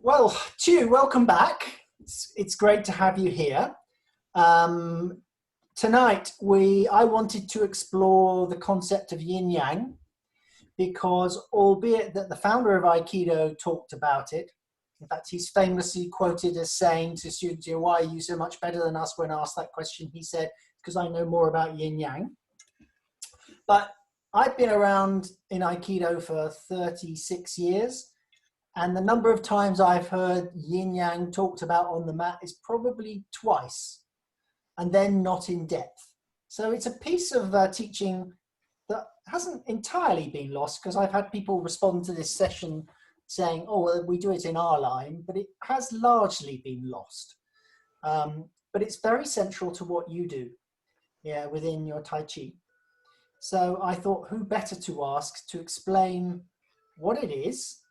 Well, Tew, welcome back. It's great to have you here. Um, Tonight, I wanted to explore the concept of yin yang because, albeit that the founder of Aikido talked about it, in fact, he's famously quoted as saying to students, "Why are you so much better than us?" When asked that question, he said, "Because I know more about yin yang." But I've been around in Aikido for 36 years. And the number of times I've heard yin yang talked about on the mat is probably twice, and then not in depth. So it's a piece of teaching that hasn't entirely been lost, because I've had people respond to this session saying, "Oh, well, we do it in our line," but it has largely been lost. But it's very central to what you do, yeah, within your Tai Chi. So I thought, who better to ask to explain what it is,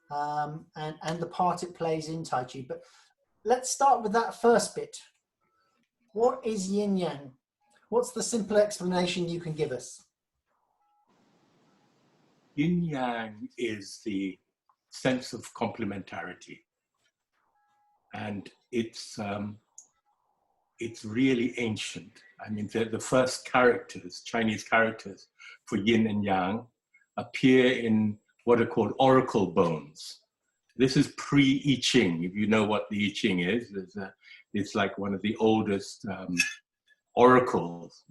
and the part it plays in Tai Chi. But let's start with that first bit. What is yin yang? What's the simple explanation you can give us? Yin yang is the sense of complementarity, and it's really ancient. I mean, the first characters, Chinese characters for yin and yang, appear in what are called oracle bones. This is pre-I Ching. If you know what the I Ching is, it's like one of the oldest oracles,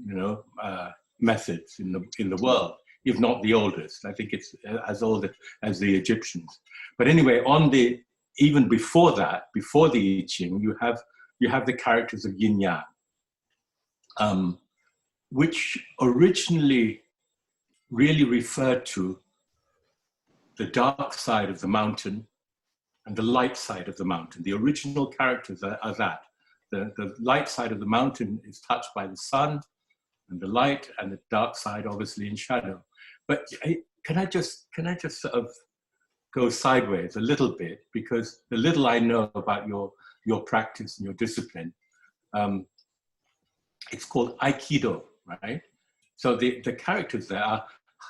methods in the world, if not the oldest. I think it's as old as the Egyptians. But anyway, even before that, before the I Ching, you have the characters of yin yang, which originally really referred to the dark side of the mountain and the light side of the mountain. The original characters are that. The light side of the mountain is touched by the sun, and the light, and the dark side obviously in shadow. But can I just sort of go sideways a little bit, because the little I know about your practice and your discipline, it's called Aikido, right? So the characters there are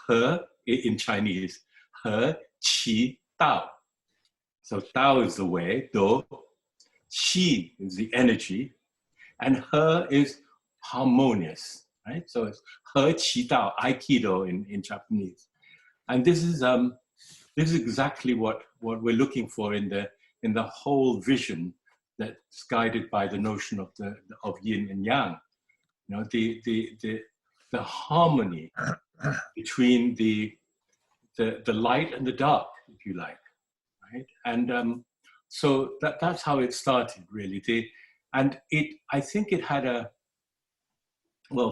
He in Chinese, He, Qi, Dao. So Dao is the way, Do, Qi is the energy, and He is harmonious, right? So it's He, Qi, Dao, Aikido in Japanese. And this is exactly what we're looking for in the whole vision that's guided by the notion of yin and yang. You know, the harmony between the light and the dark, if you like, right? And so that's how it started, really. I think it had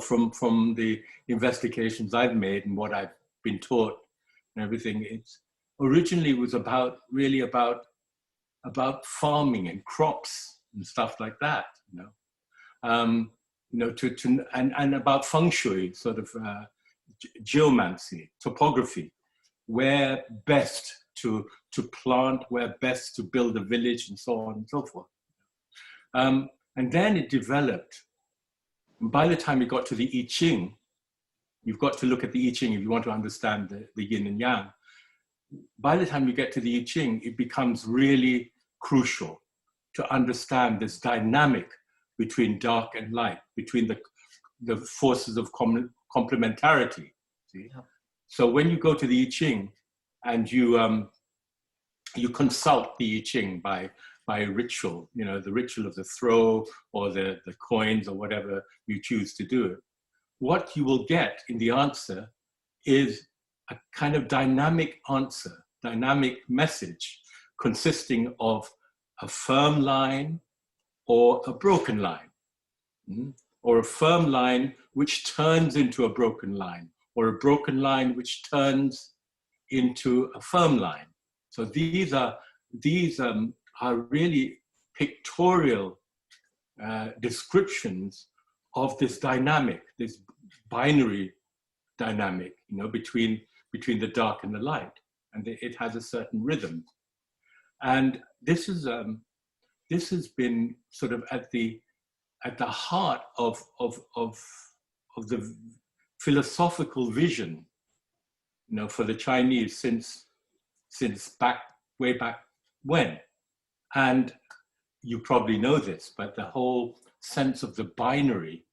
from the investigations I've made and what I've been taught and everything, it's originally was about farming and crops and stuff like that, and about feng shui, sort of geomancy, topography, where best to plant, where best to build a village, and so on and so forth. And then it developed. And by the time it got to the I Ching, you've got to look at the I Ching if you want to understand the yin and yang. By the time you get to the I Ching, it becomes really crucial to understand this dynamic between dark and light, between the forces of complementarity. See? Yeah. So when you go to the I Ching and you consult the I Ching by a ritual, the ritual of the throw or the coins or whatever you choose to do, what you will get in the answer is a kind of dynamic answer, dynamic message consisting of a firm line or a broken line, or a firm line which turns into a broken line, or a broken line which turns into a firm line. So these are really pictorial descriptions of this dynamic, this binary dynamic, between the dark and the light, and it has a certain rhythm. And this has been sort of at the heart of the philosophical vision, for the Chinese since way back when. And you probably know this, but the whole sense of the binary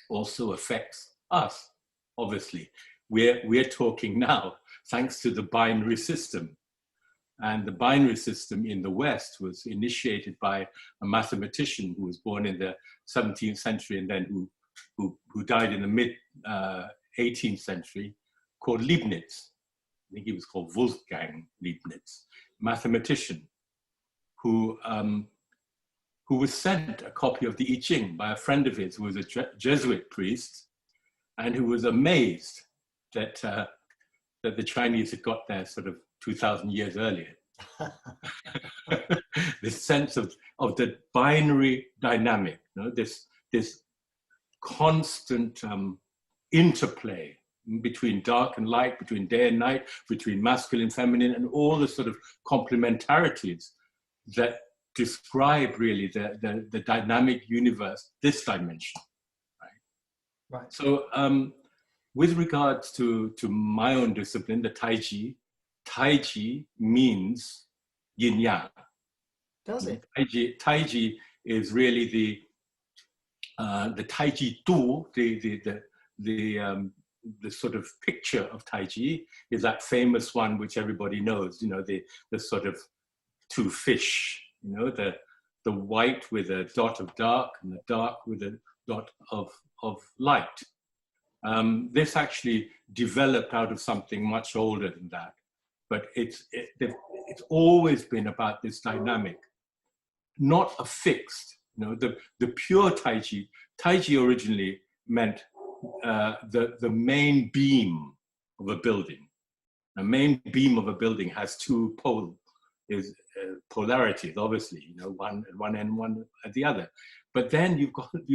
also affects us, obviously. We're talking now thanks to the binary system. And the binary system in the West was initiated by a mathematician who was born in the 17th century and then who died in the mid 18th century, called Leibniz. I think he was called Wolfgang Leibniz, mathematician who was sent a copy of the I Ching by a friend of his who was a Jesuit priest, and who was amazed that that the Chinese had got there sort of 2,000 years earlier. This sense of the binary dynamic, you know, this constant interplay between dark and light, between day and night, between masculine, feminine, and all the sort of complementarities that describe really the dynamic universe, this dimension, right? Right. So with regards to my own discipline, the Tai Chi means yin yang. Does it? Tai Chi is really the Tai Chi Tu, the sort of picture of Tai Chi is that famous one which everybody knows, you know, the sort of two fish, you know, the white with a dot of dark and the dark with a dot of light. This actually developed out of something much older than that, but it's always been about this dynamic, not a fixed, you know, the pure Tai Chi. Tai Chi originally meant the main beam of a building. A main beam of a building has two polarities, obviously, you know, one at one end, one at the other. But then you've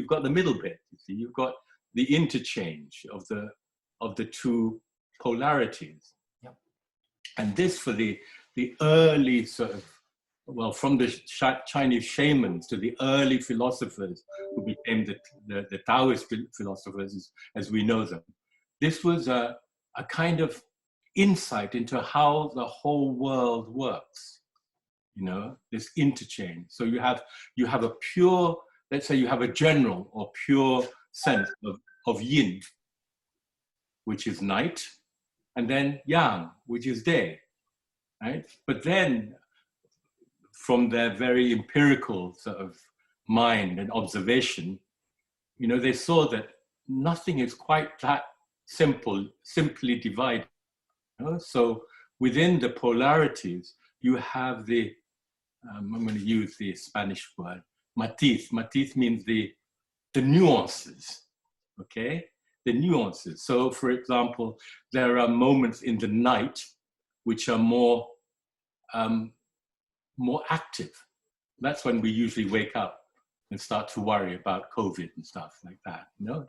got the middle bit. You see, you've got the interchange of the two polarities. Yep. And this for the early sort of, well, from the Chinese shamans to the early philosophers who became the Taoist philosophers as we know them. This was a kind of insight into how the whole world works, you know, this interchange. So you have a pure, let's say you have a general or pure sense of yin, which is night, and then yang, which is day, right? But then from their very empirical sort of mind and observation, you know, they saw that nothing is quite that simply divided. You know? So within the polarities, you have I'm going to use the Spanish word, matiz. Matiz means the nuances, okay? The nuances. So for example, there are moments in the night which are more active. That's when we usually wake up and start to worry about COVID and stuff like that. You know,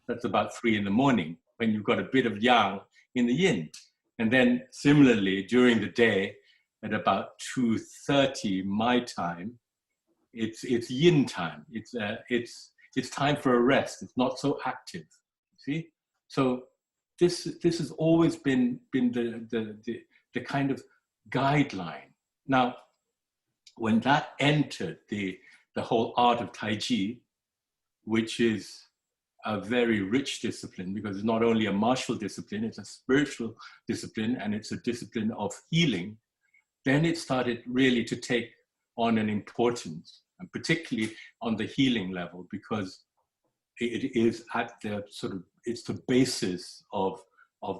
that's about 3 in the morning when you've got a bit of yang in the yin. And then similarly, during the day, at about 2:30 my time, it's yin time. It's time for a rest. It's not so active. See, so this has always been the kind of guideline. Now, when that entered the whole art of Tai Chi, which is a very rich discipline because it's not only a martial discipline, it's a spiritual discipline and it's a discipline of healing, then it started really to take on an importance, and particularly on the healing level, because it is at the sort of, it's the basis of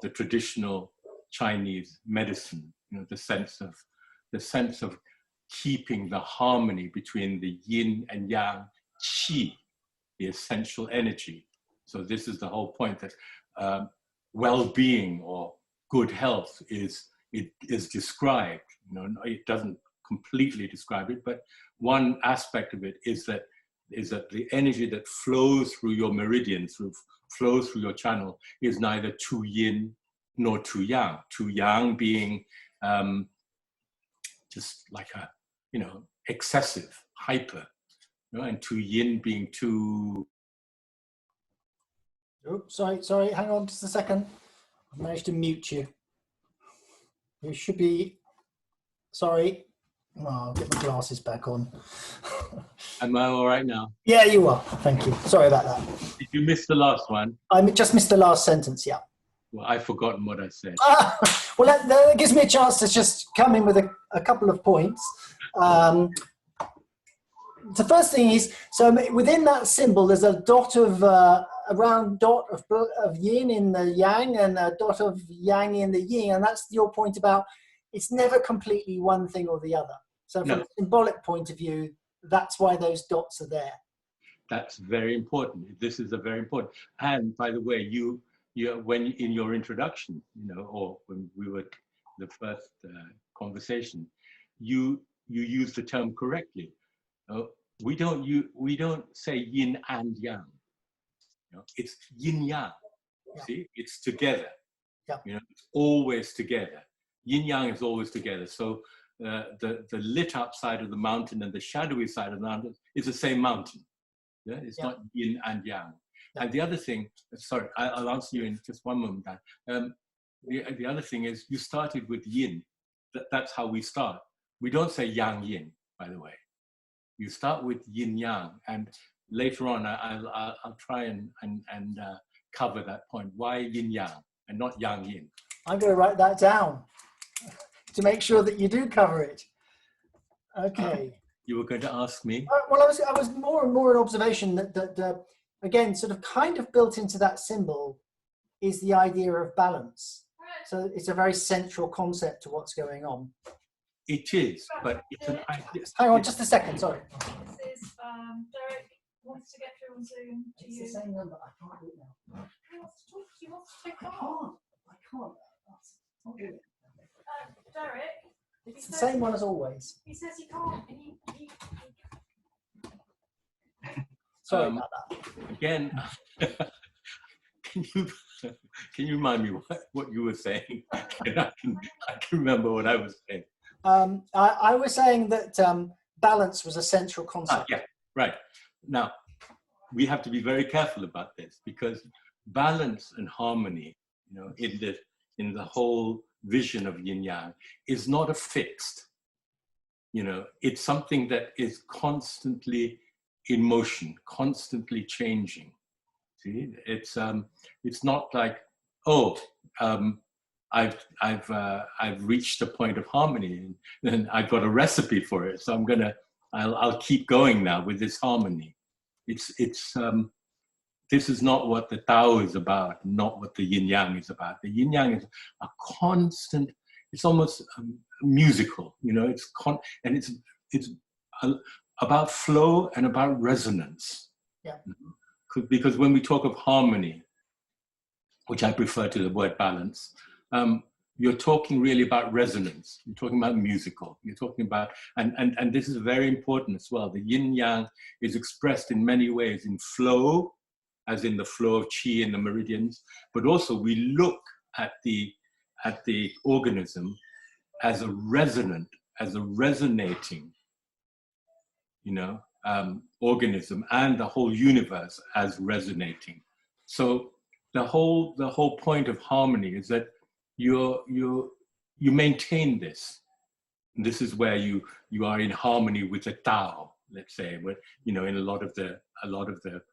the traditional Chinese medicine, you know, the sense of keeping the harmony between the yin and yang qi, the essential energy. So this is the whole point, that well-being or good health is described. You know, it doesn't completely describe it, but one aspect of it is that the energy that flows through your meridians, flows through your channel, is neither too yin nor too yang. Too yang being just like a, you know, excessive, hyper, you know, and too yin being too. Oops, sorry, hang on just a second. I managed to mute you. You should be, sorry, Oh, I'll get my glasses back on. Am I all right now? Yeah, you are. Thank you. Sorry about that. Did you miss the last one? I just missed the last sentence, yeah. Well, I've forgotten what I said. Well, that gives me a chance to just come in with a couple of points. The first thing is, so within that symbol, there's a dot of, a round dot of yin in the yang and a dot of yang in the yin. And that's your point about it's never completely one thing or the other. So from a symbolic point of view, that's why those dots are there. That's very important. This is a very important. And by the way, you when in your introduction, or when we were the first conversation, you used the term correctly. We don't say yin and yang. It's yin yang. Yeah. See, it's together. Yeah. It's always together. Yin yang is always together. So the lit up side of the mountain and the shadowy side of the mountain is the same mountain. Yeah, it's not yin and yang. Yeah. And the other thing, sorry, I'll answer you in just one moment, Dan. The other thing is you started with yin. That's how we start. We don't say yang yin, by the way. You start with yin yang, and later on I'll try and cover that point. Why yin yang and not yang yin? I'm going to write that down to make sure that you do cover it. Okay. You were going to ask me? Well, I was more and more an observation that again, sort of kind of built into that symbol is the idea of balance. So it's a very central concept to what's going on. It is, but it's an idea. Hang on, just a second, sorry. This is Derek wants to get through on Zoom to you. It's the same number, I can't do it now. He wants to talk to you, he wants to take I can't. I'll do it. Derek? It's the same one as always. He says he can't. Sorry about that. Again, can you remind me what you were saying? I can remember what I was saying. I was saying that balance was a central concept. Yeah, right. Now, we have to be very careful about this because balance and harmony, in the whole vision of yin yang is not a fixed. It's something that is constantly in motion, constantly changing. See, it's not like, I've reached a point of harmony and I've got a recipe for it, so I'll keep going now with this harmony. This is not what the Tao is about, not what the yin yang is about. The yin yang is a constant. It's almost musical, it's about flow and about resonance. Yeah. Because when we talk of harmony, which I prefer to the word balance, you're talking really about resonance. You're talking about musical. You're talking about, and this is very important as well. The yin yang is expressed in many ways in flow, as in the flow of qi in the meridians, but also we look at the organism as a resonating, organism, and the whole universe as resonating. So the whole point of harmony is that you maintain this. And this is where you are in harmony with the Tao, let's say, where, in a lot of the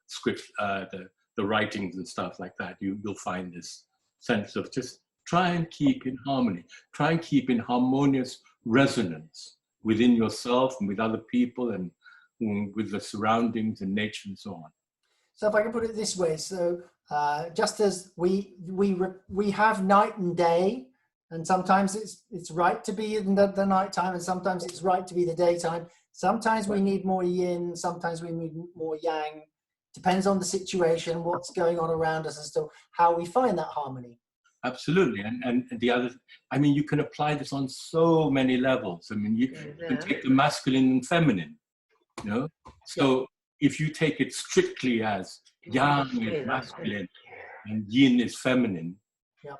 scripts, the writings and stuff like that, you'll find this sense of just try and keep in harmony, try and keep in harmonious resonance within yourself and with other people and with the surroundings and nature and so on. So if I can put it this way, so just as we have night and day, and sometimes it's right to be in the nighttime, and sometimes it's right to be the daytime. Sometimes we need more yin, sometimes we need more yang. Depends on the situation, what's going on around us as to how we find that harmony. Absolutely, and the other, you can apply this on so many levels. You can take the masculine and feminine, So if you take it strictly as yang is masculine and yin is feminine,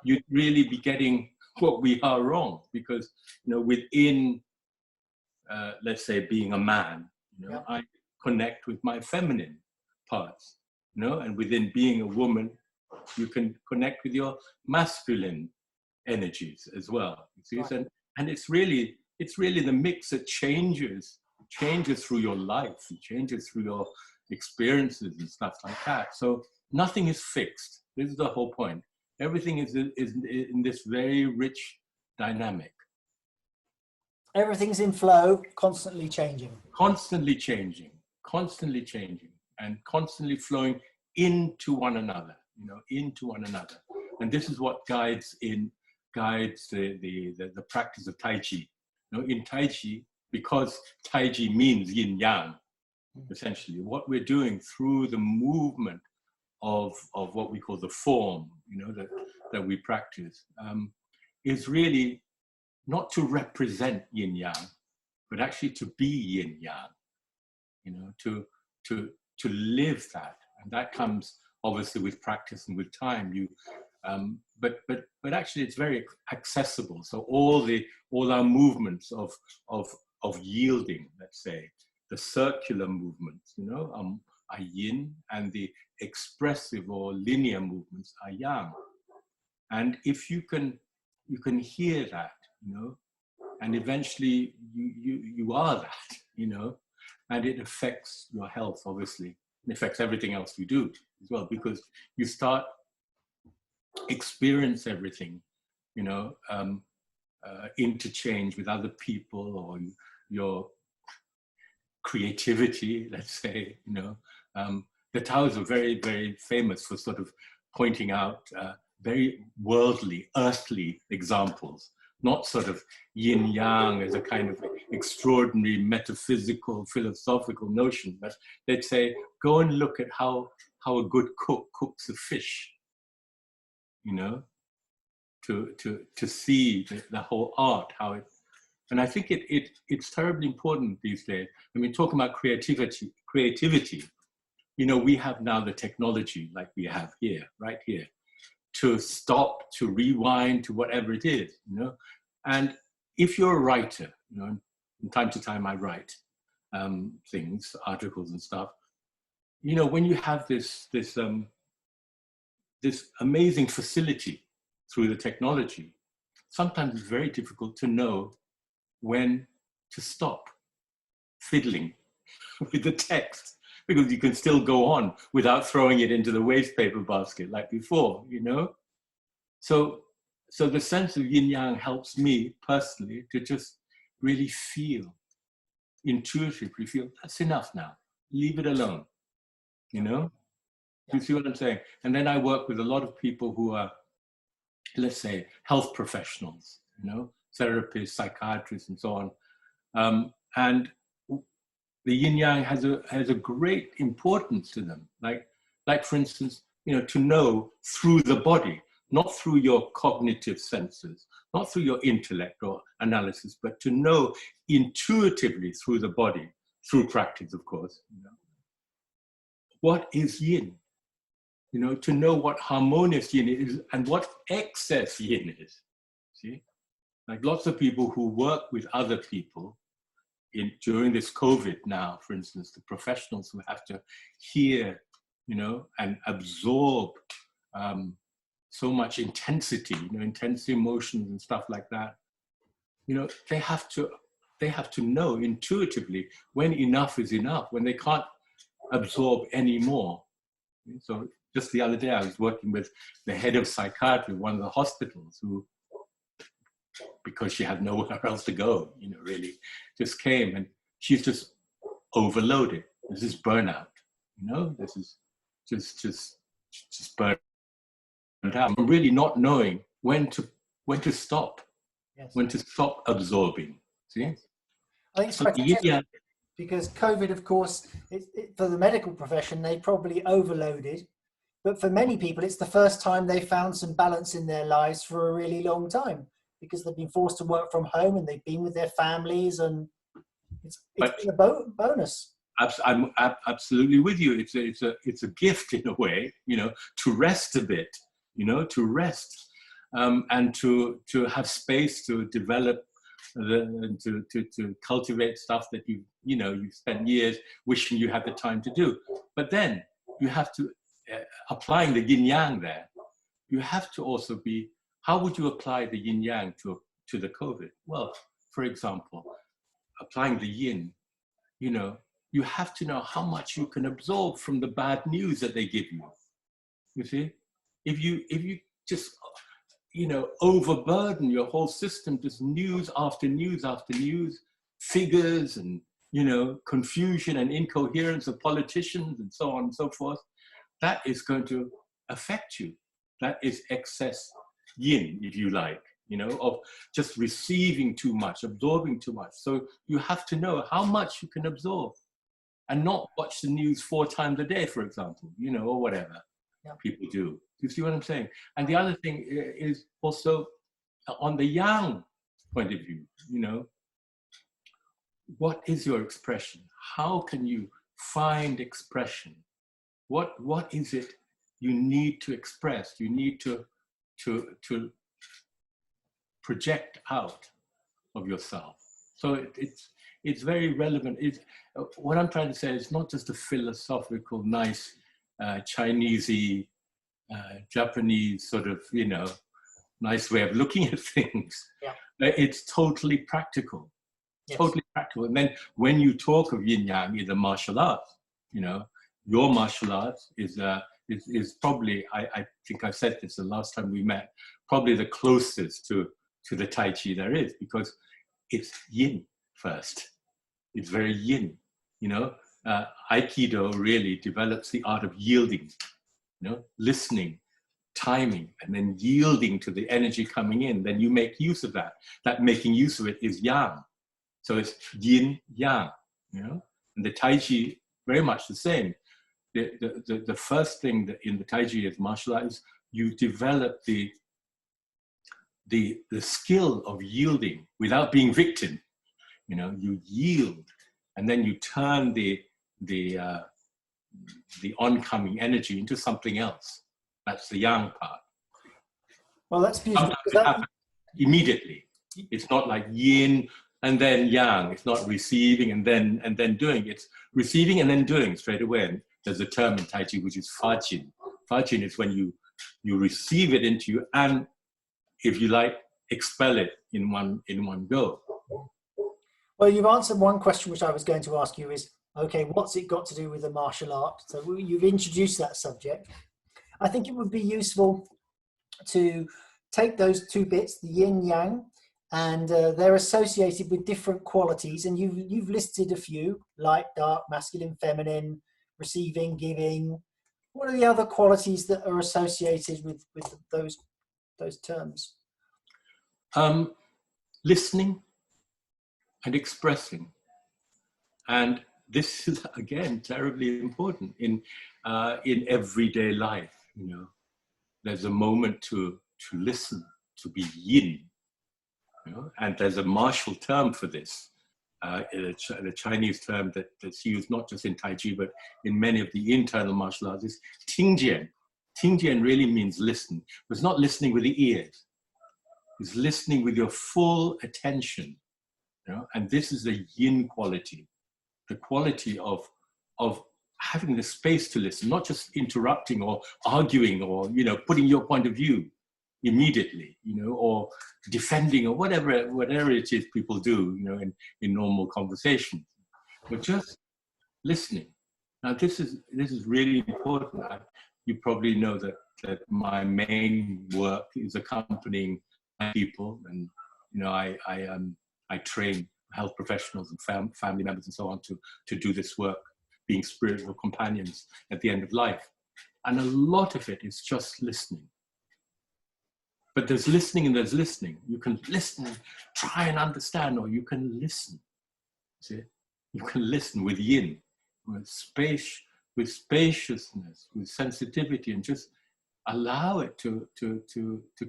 you'd really be getting what we are wrong, because within let's say being a man, I connect with my feminine parts, and within being a woman, you can connect with your masculine energies as well. You see? And it's really it's really the mix that changes through your life, it changes through your experiences and stuff like that. So nothing is fixed. This is the whole point. Everything is in this very rich dynamic. Everything's in flow, constantly changing. Constantly changing, and constantly flowing into one another, into one another. And this is what guides the practice of Tai Chi. In Tai Chi, because Tai Chi means yin yang, essentially, what we're doing through the movement of what we call the form, that we practice, is really not to represent yin yang, but actually to be yin yang, to live that. And that comes obviously with practice and with time. But actually it's very accessible. So all our movements of yielding, let's say, the circular movements, are yin, and the expressive or linear movements are yang. And if you can hear that, and eventually you are that, and it affects your health, obviously. It affects everything else you do as well, because you start experience everything, interchange with other people, or your creativity, let's say, the Taoists are very, very famous for sort of pointing out very worldly, earthly examples, not sort of yin yang as a kind of extraordinary metaphysical, philosophical notion, but they'd say, go and look at how a good cook cooks a fish, to see the whole art, how it. And I think it's terribly important these days. I mean, talking about creativity, we have now the technology like we have here, right here, to stop, to rewind, to whatever it is, And if you're a writer, from time to time I write things, articles and stuff, when you have this amazing facility through the technology, sometimes it's very difficult to know when to stop fiddling with the text, because you can still go on without throwing it into the waste paper basket like before, So the sense of yin yang helps me personally to just really feel, intuitively feel, that's enough now, leave it alone, Do you see what I'm saying? And then I work with a lot of people who are, let's say, health professionals, therapists, psychiatrists, and so on. And the yin yang has a great importance to them. Like for instance, to know through the body, not through your cognitive senses, not through your intellect or analysis, but to know intuitively through the body, through practice, of course. What is yin? To know what harmonious yin is and what excess yin is. See? Like lots of people who work with other people during this COVID now, for instance, the professionals who have to hear, and absorb so much intensity, intense emotions and stuff like that. They have to know intuitively when enough is enough, when they can't absorb any more. So just the other day, I was working with the head of psychiatry of one of the hospitals who, because she had nowhere else to go, really, just came, and she's just overloaded. This is burnout, this is just burnt out. I'm really not knowing when to stop, Yes. when to stop absorbing. See? I think it's quite interesting, because COVID, of course, for the medical profession, they probably overloaded. But for many people, it's the first time they found some balance in their lives for a really long time, because they've been forced to work from home and they've been with their families, and it's been a bonus. I'm absolutely with you. It's a gift in a way, to rest a bit, to rest, and to have space to develop, to cultivate stuff that you've spent years wishing you had the time to do. But then you have to, applying the yin yang there, you have to also be, how would you apply the yin yang to the COVID? Well, for example, applying the yin, you know, you have to know how much you can absorb from the bad news that they give you. You see, if you just, you know, overburden your whole system, just news after news after news, figures and, you know, confusion and incoherence of politicians and so on and so forth, that is going to affect you. That is excess yin, if you like, you know, of just receiving too much, absorbing too much. So you have to know how much you can absorb and not watch the news 4 times a day, for example, you know, or whatever people do. You see what I'm saying? And the other thing is also on the yang point of view, you know, what is your expression? How can you find expression? What is it you need to express? You need to project out of yourself. So it's very relevant. What I'm trying to say is not just a philosophical, nice Chinesey, Japanese sort of, you know, nice way of looking at things. Yeah. It's totally practical. Yes. Totally practical. And then when you talk of yin yang in the martial arts, you know, your martial arts is probably, I think I said this the last time we met, probably the closest to the Tai Chi there is, because it's yin first. It's very yin, you know. Aikido really develops the art of yielding, you know, listening, timing, and then yielding to the energy coming in. Then you make use of that. That making use of it is yang. So it's yin, yang, you know. And the Tai Chi, very much the same. The first thing that in the Tai Chi is martial arts, you develop the skill of yielding without being victim. You know, you yield, and then you turn the oncoming energy into something else. That's the yang part. Well, that's beautiful. Sometimes it happens immediately. It's not like yin and then yang. It's not receiving and then doing. It's receiving and then doing straight away. And there's a term in Tai Chi which is fa jin. Fa jin is when you receive it into you and, if you like, expel it in one go. Well, you've answered one question which I was going to ask you is, okay, what's it got to do with the martial art? So you've introduced that subject. I think it would be useful to take those 2 bits, the yin yang, and they're associated with different qualities. And you've listed a few: light, dark, masculine, feminine, receiving, giving. What are the other qualities that are associated with those terms? Listening and expressing. And this is, again, terribly important in everyday life. You know, there's a moment to listen, to be yin. You know, and there's a martial term for this. The Chinese term that's used not just in Tai Chi, but in many of the internal martial arts is Tingjian. Tingjian really means listen. But it's not listening with the ears. It's listening with your full attention. You know? And this is the yin quality, the quality of having the space to listen, not just interrupting or arguing or, you know, putting your point of view immediately, you know, or defending or whatever it is people do, you know, in normal conversation, but just listening. Now, this is really important. You probably know that my main work is accompanying people, and you know, I train health professionals and family members and so on to do this work, being spiritual companions at the end of life, and a lot of it is just listening. But there's listening and there's listening. You can listen and try and understand, or you can listen. See, you can listen with yin, with spaciousness, with sensitivity, and just allow it to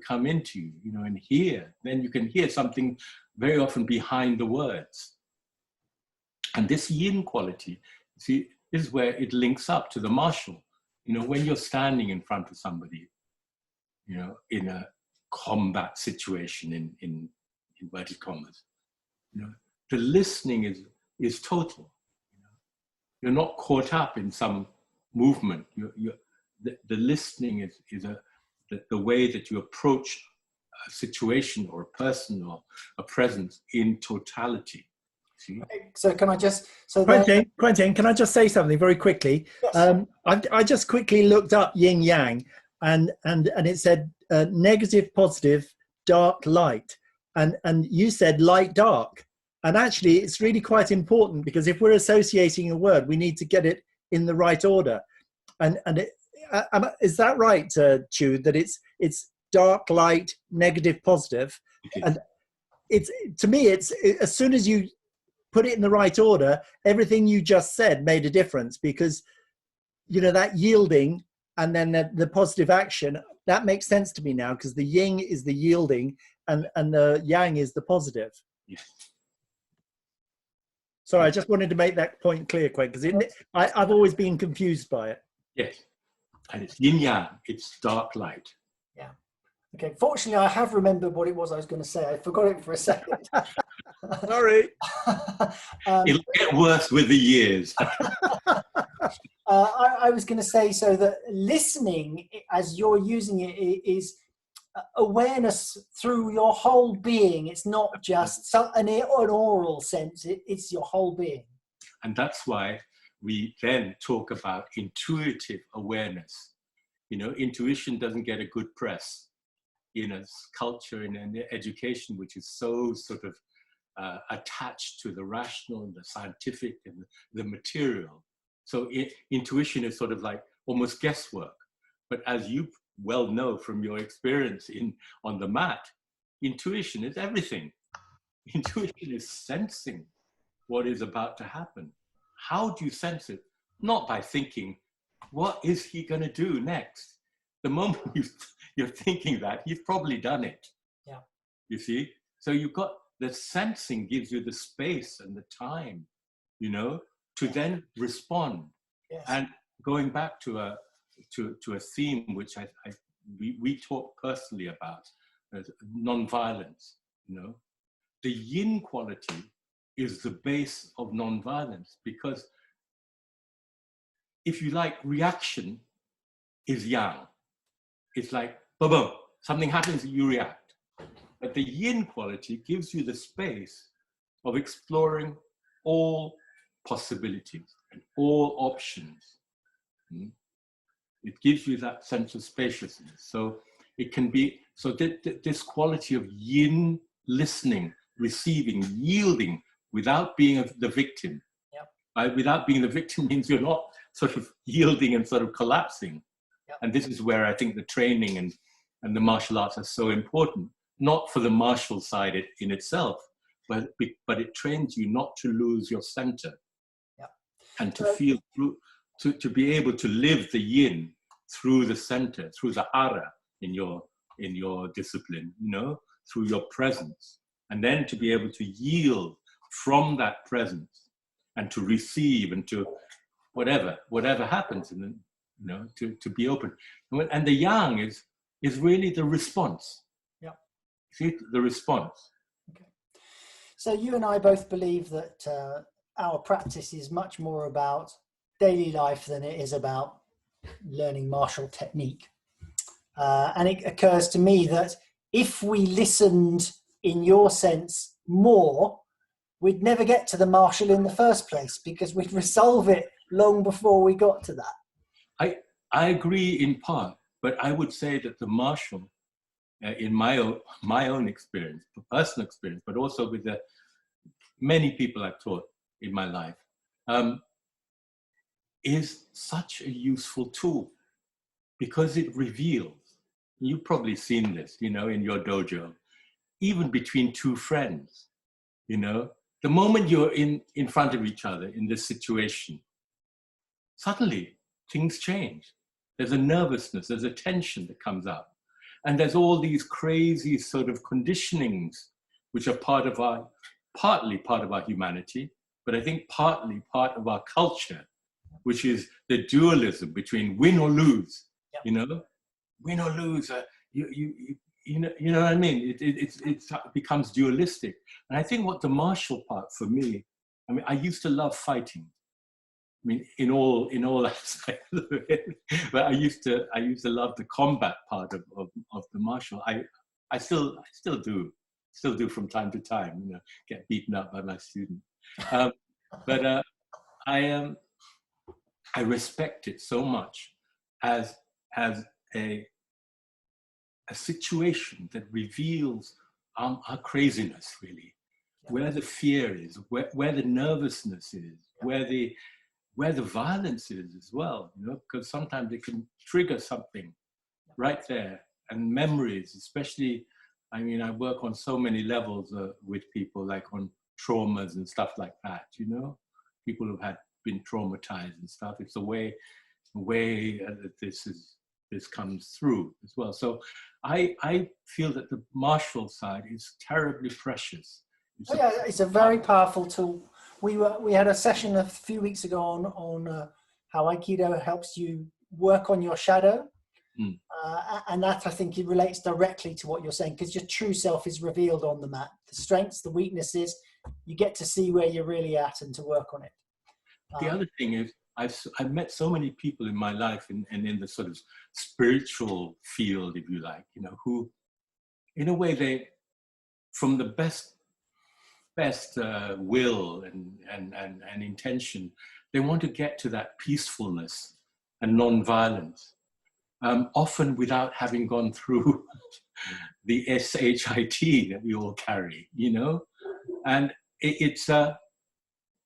come into you, you know, and hear. Then you can hear something very often behind the words. And this yin quality, see, is where it links up to the martial. You know, when you're standing in front of somebody, you know, in a combat situation, in inverted commas, you know, the listening is total. You know? You're not caught up in some movement. The listening is the way that you approach situation or a person or a presence in totality. See? So can I just, so then, Quentin, can I just say something very quickly? yes. I just quickly looked up yin yang, and it said negative, positive, dark, light, and you said light, dark, and actually it's really quite important, because if we're associating a word, we need to get it in the right order, and is that right, Tew, that it's dark, light, negative, positive, and it's, to me, it's, as soon as you put it in the right order, everything you just said made a difference, because, you know, that yielding and then the positive action, that makes sense to me now, because the yin is the yielding and the yang is the positive. Yes. Sorry, I just wanted to make that point clear, Quinn, because I've always been confused by it. Yes. And it's yin yang, it's dark light. Yeah. Okay. Fortunately, I have remembered what it was I was going to say. I forgot it for a second. Sorry. It'll get worse with the years. I was going to say, so that listening, as you're using it, is awareness through your whole being. It's not just an oral sense, it's your whole being. And that's why we then talk about intuitive awareness. You know, intuition doesn't get a good press in a culture and in education, which is so sort of attached to the rational and the scientific and the material. So intuition is sort of like almost guesswork. But as you well know from your experience on the mat, intuition is everything. Intuition is sensing what is about to happen. How do you sense it? Not by thinking, what is he going to do next? The moment you're thinking that, he's probably done it. Yeah. You see? So you've got the sensing gives you the space and the time, you know, to then respond. Yes. And going back to a theme which we talk personally about, non-violence, you know. The yin quality is the base of non-violence, because if you like, reaction is yang. It's like, boom, boom, something happens, you react. But the yin quality gives you the space of exploring all possibilities and all options. It gives you that sense of spaciousness. So it can be, so this quality of yin, listening, receiving, yielding, without being the victim. Yep. Without being the victim means you're not sort of yielding and sort of collapsing. Yep. And this is where I think the training and the martial arts are so important, not for the martial side in itself, but it trains you not to lose your center. Yep. And to feel through, to be able to live the yin through the center, through the hara in your discipline, you know, through your presence, and then to be able to yield from that presence and to receive and to whatever happens, and then, you know, to be open. And the yang is really the response. Yeah. See, the response. Okay. So you and I both believe that our practice is much more about daily life than it is about learning martial technique. And it occurs to me that if we listened, in your sense, more, we'd never get to the martial in the first place, because we'd resolve it long before we got to that. I agree in part, but I would say that the martial, in my own experience, personal experience, but also with the many people I've taught in my life, is such a useful tool, because it reveals, you've probably seen this, you know, in your dojo, even between two friends, you know, the moment you're in front of each other in this situation, suddenly things change. There's a nervousness, there's a tension that comes up. And there's all these crazy sort of conditionings, which are partly part of our humanity, but I think partly part of our culture, which is the dualism between win or lose. Yep. You know, win or lose. You know what I mean? It becomes dualistic. And I think what the martial part for me, I mean, I used to love fighting. I mean, in all aspects of it. But I used to love the combat part of the martial. I still do from time to time, you know, get beaten up by my student. But I respect it so much as a situation that reveals our craziness, really, where the fear is, where the nervousness is, where the violence is as well, you know, because sometimes it can trigger something right there. And memories, especially, I mean, I work on so many levels with people, like on traumas and stuff like that, you know, people who've been traumatized and stuff. It's the way that this comes through as well. So I feel that the martial side is terribly precious. It's a very powerful tool. We had a session a few weeks ago on how Aikido helps you work on your shadow. And that, I think, it relates directly to what you're saying, because your true self is revealed on the mat. The strengths, the weaknesses, you get to see where you're really at and to work on it. The other thing is, I've met so many people in my life and in the sort of spiritual field, if you like, you know, who, in a way, they, from the best will and intention, they want to get to that peacefulness and non-violence. Often without having gone through the SHIT that we all carry, you know, and it's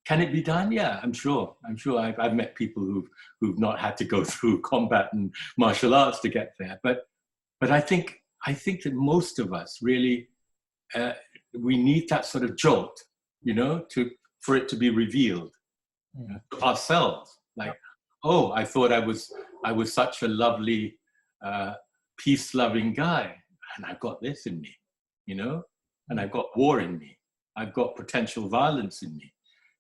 can it be done? Yeah, I'm sure. I've met people who've not had to go through combat and martial arts to get there, but I think that most of us really we need that sort of jolt, you know, for it to be revealed to ourselves, like. Oh, I thought I was such a lovely, peace-loving guy, and I've got this in me, you know, and I've got war in me. I've got potential violence in me,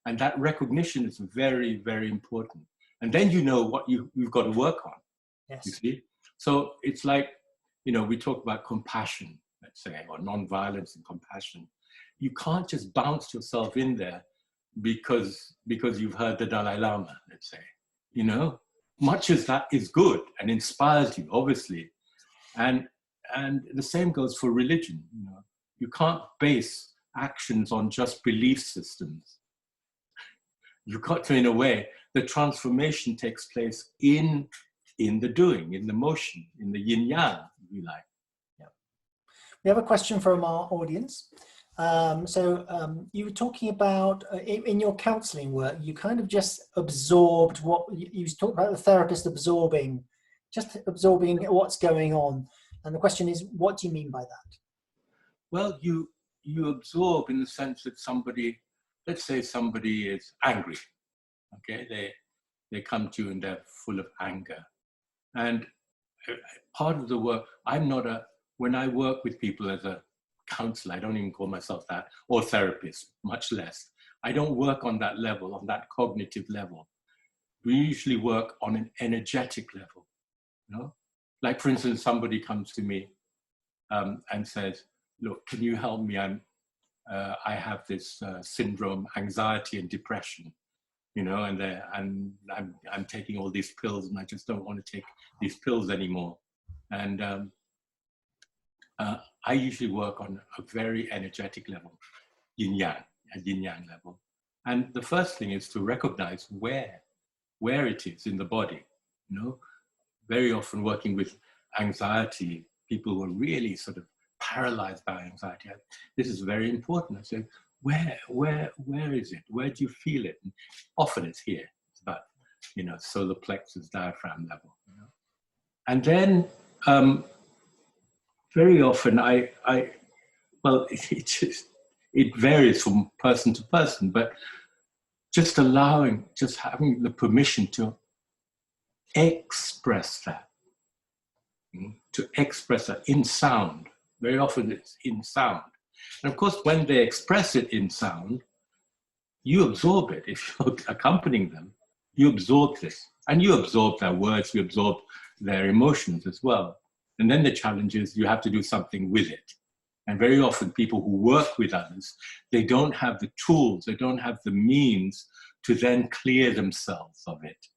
and that recognition is very, very important. And then you know what you've got to work on. Yes. You see, so it's like, you know, we talk about compassion, let's say, or non-violence and compassion. You can't just bounce yourself in there because you've heard the Dalai Lama, let's say. You know, much as that is good and inspires you, obviously, and the same goes for religion. You know, you can't base actions on just belief systems. You've got to, in a way, the transformation takes place in the doing, in the motion, in the yin yang, if you like. Yeah. We have a question from our audience. You were talking about in your counseling work, you kind of just absorbed what you talked about, the therapist absorbing what's going on. And the question is, what do you mean by that? Well, you absorb in the sense that somebody, let's say somebody is angry. Okay, they come to you and they're full of anger. And part of the work, when I work with people as a counselor, I don't even call myself that, or therapist, much less. I don't work on that level, on that cognitive level. We usually work on an energetic level, you know? Like, for instance, somebody comes to me and says, look, can you help me? I have this syndrome, anxiety and depression, you know, and I'm taking all these pills and I just don't want to take these pills anymore. And I usually work on a very energetic level, a yin yang level. And the first thing is to recognize where it is in the body. You know, very often working with anxiety, people who are really sort of paralyzed by anxiety. This is very important. I say, where is it? Where do you feel it? And often it's here. It's about, you know, solar plexus, diaphragm level. You know? And then very often it varies from person to person, but just having the permission to express that, in sound. Very often it's in sound. And of course, when they express it in sound, you absorb it. If you're accompanying them, you absorb this. And you absorb their words, you absorb their emotions as well. And then the challenge is you have to do something with it. And very often people who work with others, they don't have the tools, they don't have the means to then clear themselves of it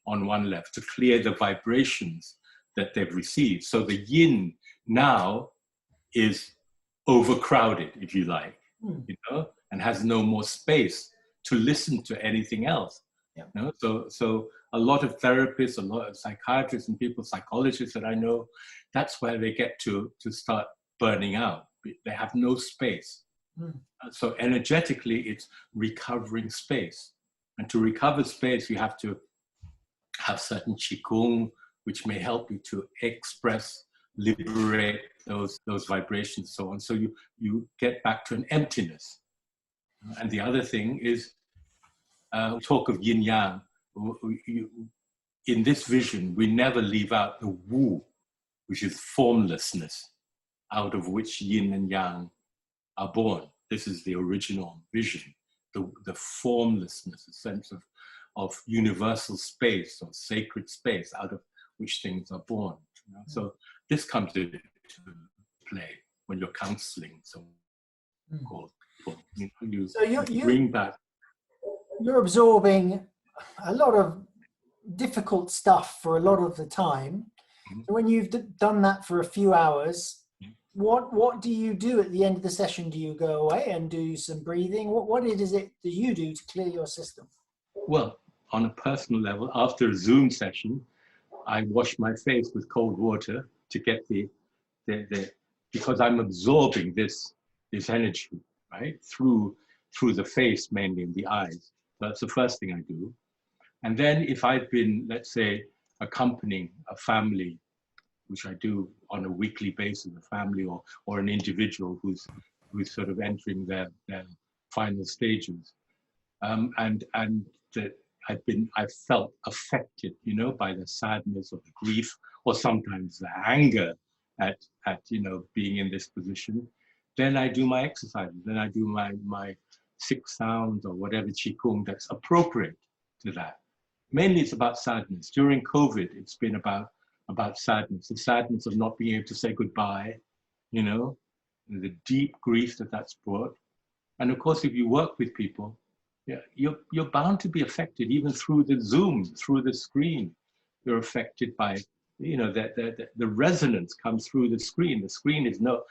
on one level, to clear the vibrations that they've received. So the yin now is overcrowded, if you like, you know, and has no more space to listen to anything else. Yeah. You know? So a lot of therapists, a lot of psychiatrists and people, psychologists that I know, that's where they get to start burning out. They have no space. So energetically, it's recovering space. And to recover space, you have to have certain qigong, which may help you to express, liberate those vibrations, so on. So you get back to an emptiness. And the other thing is, talk of yin yang. In this vision, we never leave out the wu, which is formlessness, out of which yin and yang are born. This is the original vision, the formlessness, a sense of universal space or sacred space out of which things are born. You know? So this comes into play when you're counseling. So called, you bring back. You're absorbing a lot of difficult stuff for a lot of the time. So when you've done that for a few hours, what do you do at the end of the session? Do you go away and do some breathing? What is it that you do to clear your system? Well, on a personal level, after a Zoom session, I wash my face with cold water to get the because I'm absorbing this energy, right, through the face, mainly in the eyes. That's the first thing I do. And then if I've been, let's say, accompanying a family, which I do on a weekly basis, a family or an individual who's sort of entering their final stages, and that I've felt affected, you know, by the sadness or the grief, or sometimes the anger at you know, being in this position. Then I do my exercises. Then I do my 6 sounds or whatever qigong that's appropriate to that. Mainly it's about sadness. During COVID, it's been about sadness, the sadness of not being able to say goodbye, you know, the deep grief that's brought. And of course, if you work with people, yeah, you're bound to be affected, even through the Zoom, through the screen. You're affected by, you know, the resonance comes through the screen. The screen is not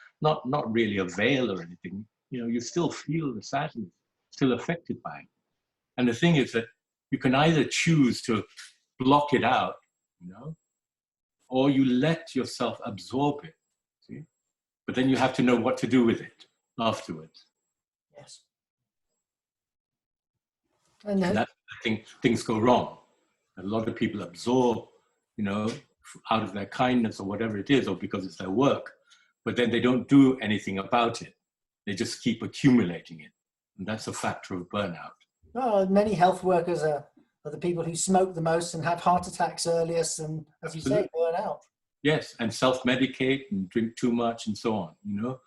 really a veil or anything. You know, you still feel the sadness, still affected by it. And the thing is that you can either choose to block it out, you know, or you let yourself absorb it. See? But then you have to know what to do with it afterwards. Yes. And that's, I think, things go wrong. A lot of people absorb, you know, out of their kindness or whatever it is, or because it's their work, but then they don't do anything about it. They just keep accumulating it. And that's a factor of burnout. Well, many health workers are the people who smoke the most and have heart attacks earliest, and as you say, burn out. Yes, and self-medicate and drink too much and so on, you know,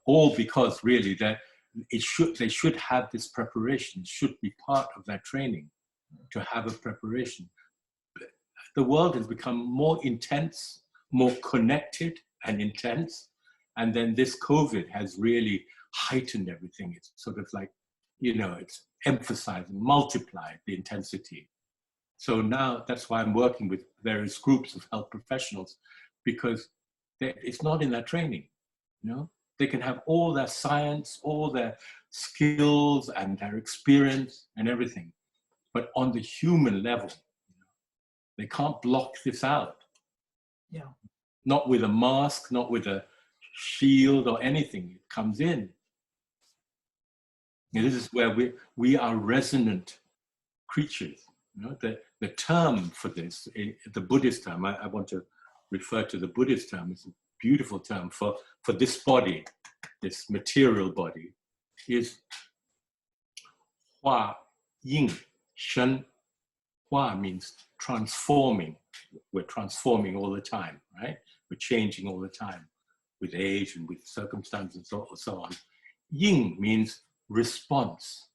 all because really they should have this preparation. It should be part of their training to have a preparation. The world has become more intense, more connected and intense. And then this COVID has really heightened everything. It's sort of like, you know, it's emphasized and multiplied the intensity. So now that's why I'm working with various groups of health professionals, because it's not in their training, you know. They can have all their science, all their skills and their experience and everything. But on the human level, you know, they can't block this out. Yeah. Not with a mask, not with a shield or anything. It comes in. And this is where we are resonant creatures. You know, the term for this, the Buddhist term, I want to refer to the Buddhist term. It's a beautiful term for this body, this material body, is Hua Yin Shen. Hua means transforming. We're transforming all the time, right? We're changing all the time with age and with circumstances and so on. Yin means response,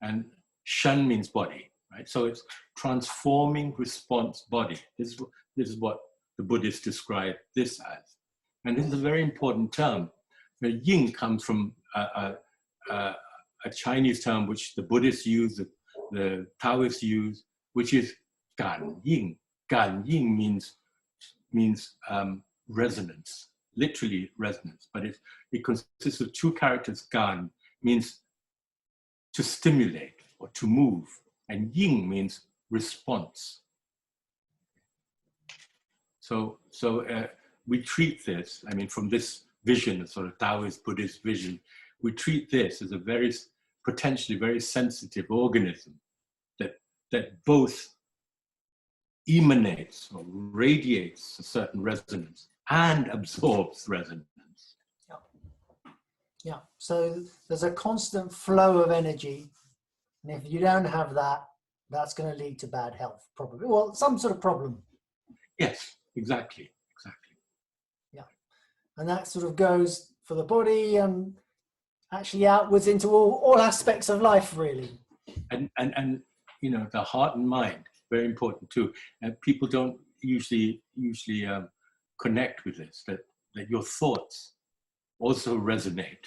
and Shen means body, right? So it's transforming response body. This is what the Buddhists describe this as. And this is a very important term. The yin comes from a Chinese term which the Buddhists use, the Taoists use, which is gan yin. Gan yin means resonance, literally resonance, but it consists of two characters. Gan means to stimulate or to move, and Ying means response. So we treat this, I mean, from this vision, a sort of Taoist Buddhist vision, we treat this as a very, potentially very sensitive organism that both emanates or radiates a certain resonance and absorbs resonance. Yeah. Yeah. So there's a constant flow of energy. And if you don't have that, that's going to lead to bad health, probably. Well, some sort of problem. Yes, exactly. Yeah. And that sort of goes for the body and actually outwards into all aspects of life, really. And you know, the heart and mind, very important too. And people don't usually connect with this, that your thoughts also resonate.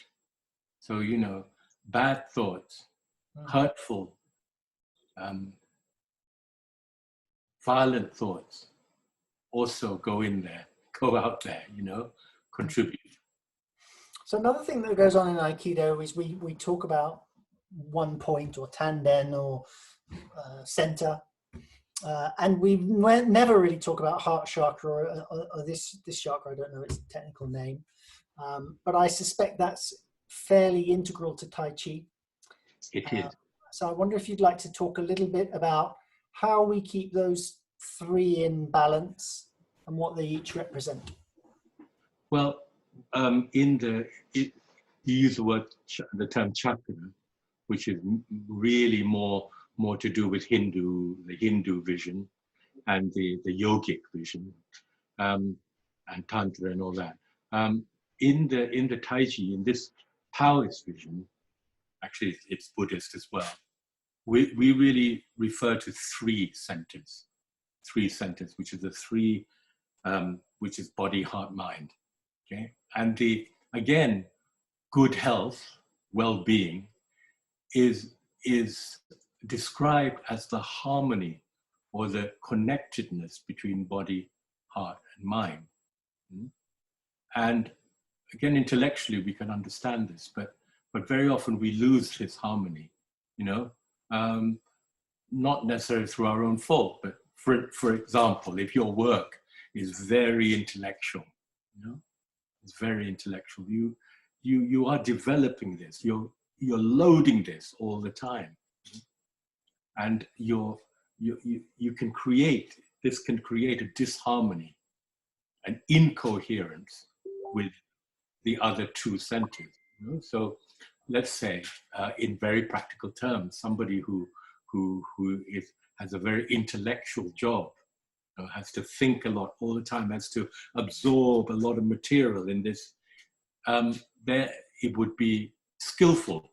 So, you know, bad thoughts, hurtful, violent thoughts also go in there, go out there, you know, contribute. So another thing that goes on in Aikido is we talk about one point or tanden or center, and we never really talk about heart chakra or this chakra. I don't know its technical name, but I suspect that's fairly integral to Tai Chi. It is. So I wonder if you'd like to talk a little bit about how we keep those three in balance and what they each represent. Well, you use the term chakra, which is really more to do with the Hindu vision and the yogic vision, and Tantra and all that. In the Tai Chi, in this Taoist vision, actually it's Buddhist as well, we really refer to three centers, which is the three, which is body, heart, mind. Okay, and again, good health, well-being is described as the harmony or the connectedness between body, heart, and mind. And again, intellectually, we can understand this, but very often we lose this harmony, you know, not necessarily through our own fault, but for example, if your work is very intellectual, you know, it's very intellectual, you are developing this, you're loading this all the time, and you can create a disharmony, an incoherence with the other two centers. You know? So let's say, in very practical terms, somebody who has a very intellectual job, has to think a lot all the time, has to absorb a lot of material in this, there it would be skillful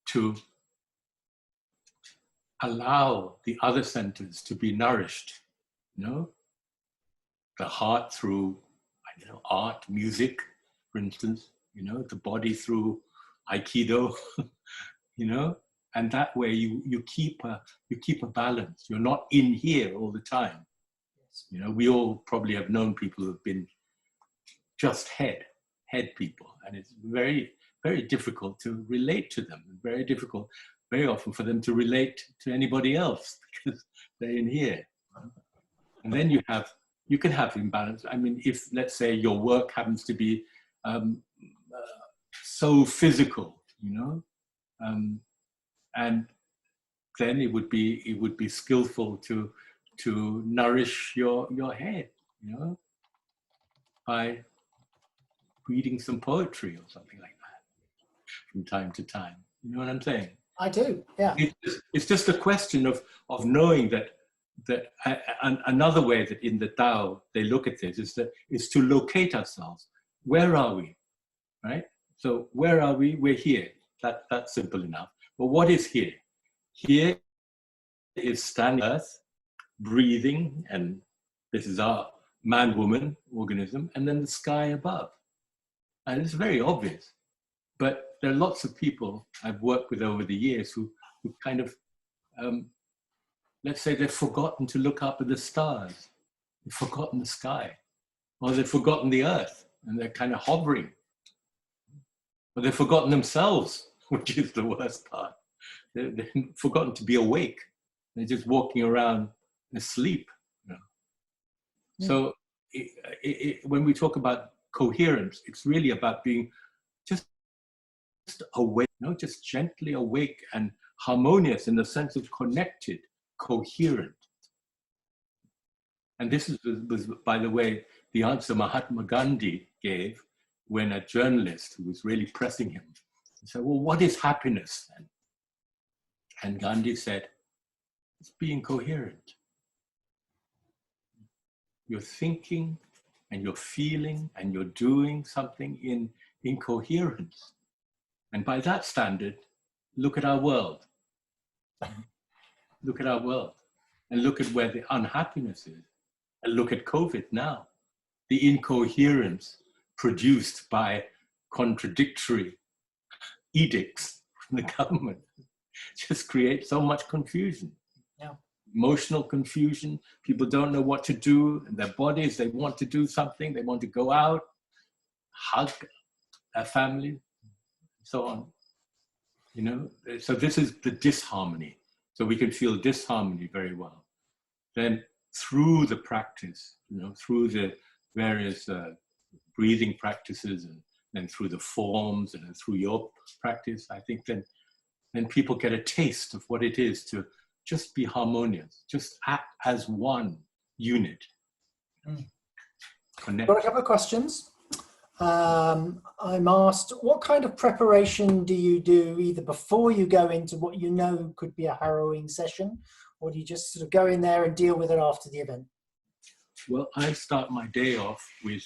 to allow the other centers to be nourished, you know, the heart through, I don't know, art, music, for instance, you know, the body through Aikido, you know, and that way you keep a balance. You're not in here all the time. You know, we all probably have known people who have been just head people, and it's very, very difficult to relate to them. Very difficult, very often, for them to relate to anybody else because they're in here. And then you can have imbalance. I mean, if, let's say, your work happens to be so physical, you know, and then it would be skillful to nourish your head, you know, by reading some poetry or something like that from time to time. You know what I'm saying? I do, yeah. It's just a question of knowing that another way that in the Tao they look at this is to locate ourselves. Where are we, right? So where are we? We're here. That's simple enough. But what is here? Here is standing earth, breathing, and this is our man-woman organism, and then the sky above. And it's very obvious. But there are lots of people I've worked with over the years who kind of, let's say they've forgotten to look up at the stars. They've forgotten the sky. or they've forgotten the earth and they're kind of hovering, or they've forgotten themselves, which is the worst part. They've forgotten to be awake. They're just walking around asleep. You know? So when we talk about coherence, it's really about being just awake, just gently awake and harmonious in the sense of connected, coherent. And this was, by the way, the answer Mahatma Gandhi gave when a journalist who was really pressing him said, well, what is happiness then? And Gandhi said, it's being coherent. You're thinking and you're feeling and you're doing something in coherence. And by that standard, look at our world. Look at our world and look at where the unhappiness is. And look at COVID now. The incoherence produced by contradictory edicts from the government just creates so much confusion. Yeah. Emotional confusion. People don't know what to do in their bodies. They want to do something. They want to go out, hug their family, so on. So this is the disharmony. So we can feel disharmony very well. Then through the practice, through the various breathing practices and then through the forms and then through your practice, I think then people get a taste of what it is to just be harmonious, just act as one unit. Connect. Got a couple of questions. I'm asked, what kind of preparation do you do either before you go into what you know could be a harrowing session, or do you just sort of go in there and deal with it after the event? Well, I start my day off with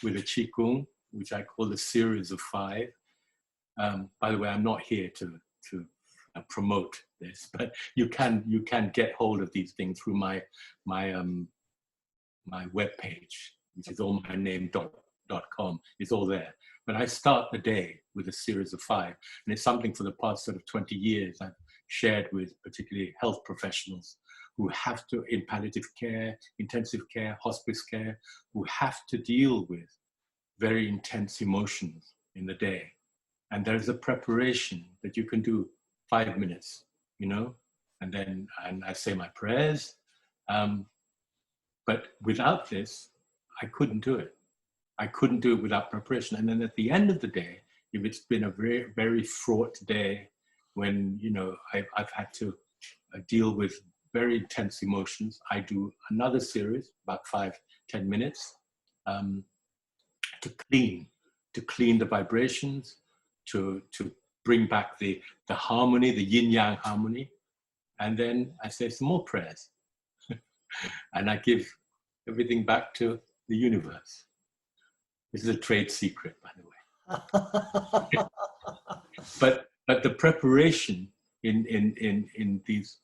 a Qigong, which I call a series of 5. By the way, I'm not here to promote this, but you can get hold of these things through my webpage, which is allmyname.com. It's all there. But I start the day with a series of 5, and it's something for the past sort of 20 years I've shared with particularly health professionals who have to, in palliative care, intensive care, hospice care, who have to deal with very intense emotions in the day. And there's a preparation that you can do 5 minutes, and then I say my prayers. But without this, I couldn't do it. I couldn't do it without preparation. And then at the end of the day, if it's been a very, very fraught day when, I've had to deal with very intense emotions, I do another series, about 5-10 minutes, to clean the vibrations, to bring back the harmony, the yin-yang harmony. And then I say some more prayers. And I give everything back to the universe. This is a trade secret, by the way. but the preparation in these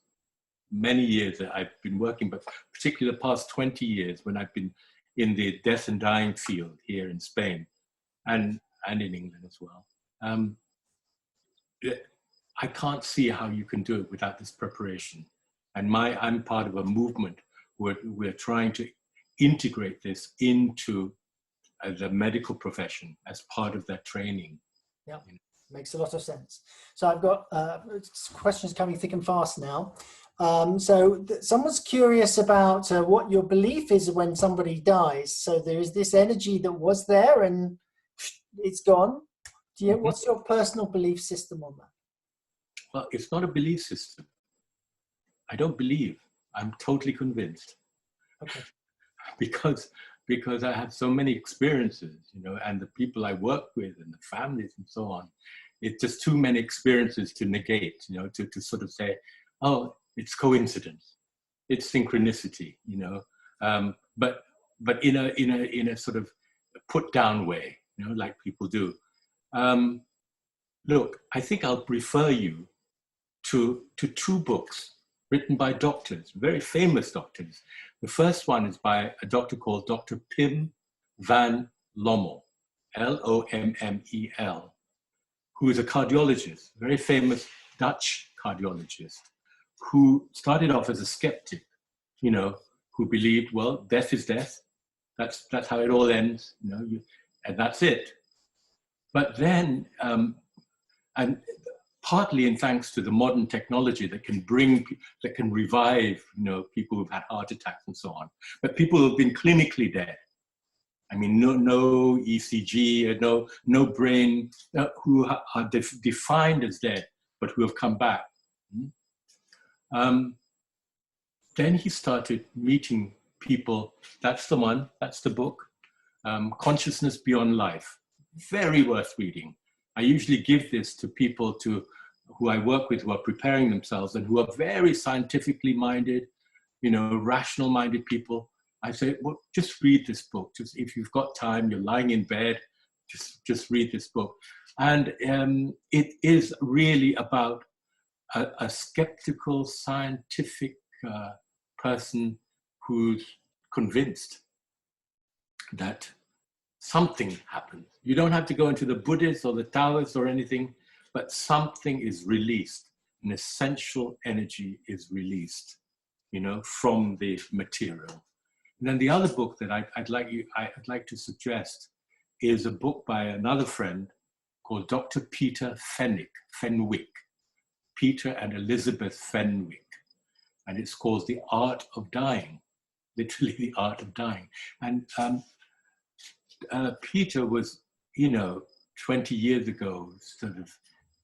many years that I've been working, but particularly the past 20 years when I've been in the death and dying field here in Spain and in England as well. I can't see how you can do it without this preparation. And I'm part of a movement where we're trying to integrate this into the medical profession as part of their training. Yeah, makes a lot of sense. So I've got questions coming thick and fast now. Someone's curious about what your belief is when somebody dies. So there is this energy that was there and it's gone. What's your personal belief system on that? Well, it's not a belief system. I don't believe. I'm totally convinced. Okay. Because I have so many experiences, and the people I work with and the families and so on. It's just too many experiences to negate, to sort of say, oh, it's coincidence, it's synchronicity, but in a sort of put down way, like people do. Look, I think I'll refer you to 2 books written by doctors, very famous doctors. The first one is by a doctor called Dr. Pim van Lommel, Lommel, who is a cardiologist, very famous Dutch cardiologist, who started off as a skeptic, who believed, well, death is death. That's how it all ends, you know, and that's it. But then, and partly in thanks to the modern technology that can revive, you know, people who've had heart attacks and so on, but people who've been clinically dead. I mean, no ECG, no brain, who are defined as dead, but who have come back. Then he started meeting people. That's the one, that's the book, Consciousness Beyond Life. Very worth reading. I usually give this to people who I work with, who are preparing themselves and who are very scientifically minded, you know, rational minded people. I say, well, just read this book. Just if you've got time, you're lying in bed, just read this book. And it is really about a skeptical, scientific person who's convinced that something happens. You don't have to go into the Buddhists or the Taoists or anything, but something is released. An essential energy is released, you know, from the material. And then the other book that I'd like to suggest is a book by another friend called Dr. Peter Fenwick, Peter and Elizabeth Fenwick. And it's called The Art of Dying, literally The Art of Dying. And Peter was, you know, 20 years ago, sort of,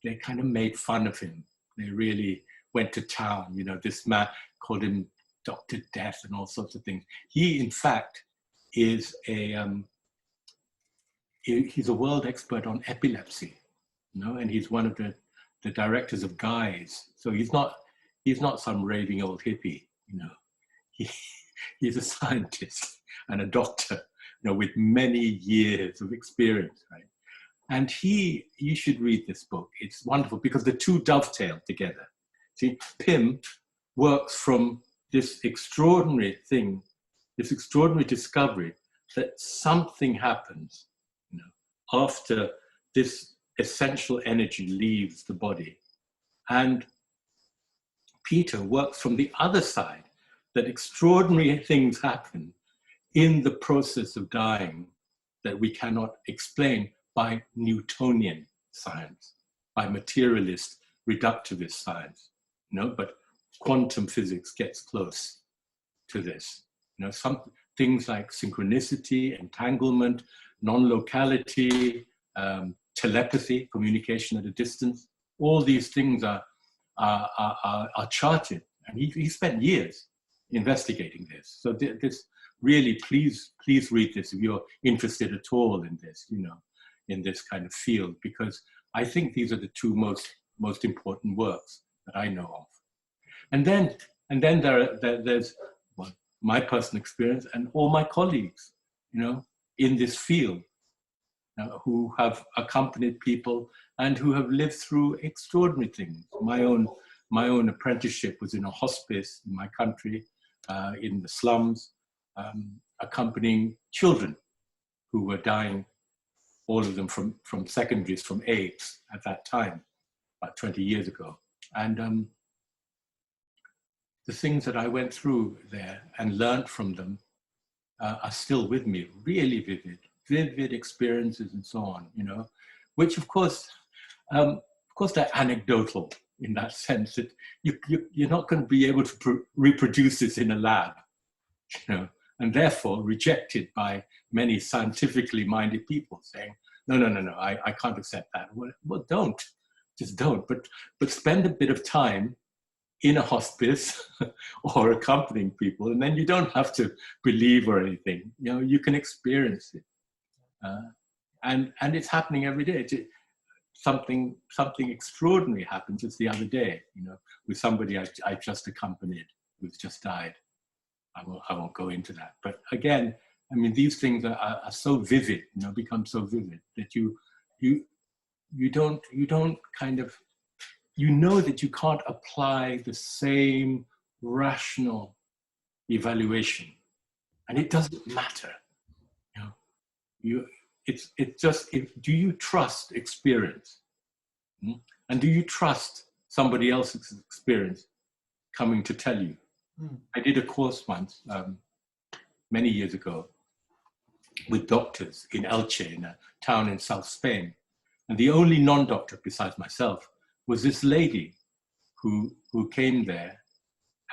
they kind of made fun of him. They really went to town, you know, this man called him Dr. Death and all sorts of things. He, in fact, is he's a world expert on epilepsy, you know, and he's one of the directors of Guy's. So he's not some raving old hippie, you know. He's a scientist and a doctor, you know, with many years of experience, right? And you should read this book. It's wonderful because the two dovetail together. See, Pim works from this extraordinary thing, this extraordinary discovery that something happens, you know, after this essential energy leaves the body. And Peter works from the other side, that extraordinary things happen in the process of dying that we cannot explain by Newtonian science, by materialist, reductivist science, you know, but quantum physics gets close to this. You know, some things like synchronicity, entanglement, non-locality, telepathy, communication at a distance, all these things are charted. And he spent years investigating this. So this really, please read this if you're interested at all in this, you know, in this kind of field, because I think these are the two most important works that I know of. And then there's well, my personal experience and all my colleagues, you know, in this field, who have accompanied people and who have lived through extraordinary things. My own apprenticeship was in a hospice in my country, in the slums, accompanying children who were dying, all of them from secondaries, from AIDS at that time, about 20 years ago. And the things that I went through there and learned from them are still with me, really vivid experiences and so on, you know, which of course they're anecdotal in that sense that you're not going to be able to reproduce this in a lab, you know, and therefore rejected by many scientifically minded people saying, no, I can't accept that. Well, just don't, but spend a bit of time in a hospice or accompanying people, and then you don't have to believe or anything, you know, you can experience it. And it's happening every day. Something extraordinary happened just the other day, you know, with somebody I just accompanied who's just died. I won't go into that. But again, I mean, these things are so vivid, you know, become so vivid that you don't kind of, you know that you can't apply the same rational evaluation, and it doesn't matter, you know. It's just, do you trust experience? And do you trust somebody else's experience coming to tell you? I did a course once, many years ago, with doctors in Elche, in a town in South Spain. And the only non-doctor besides myself was this lady who came there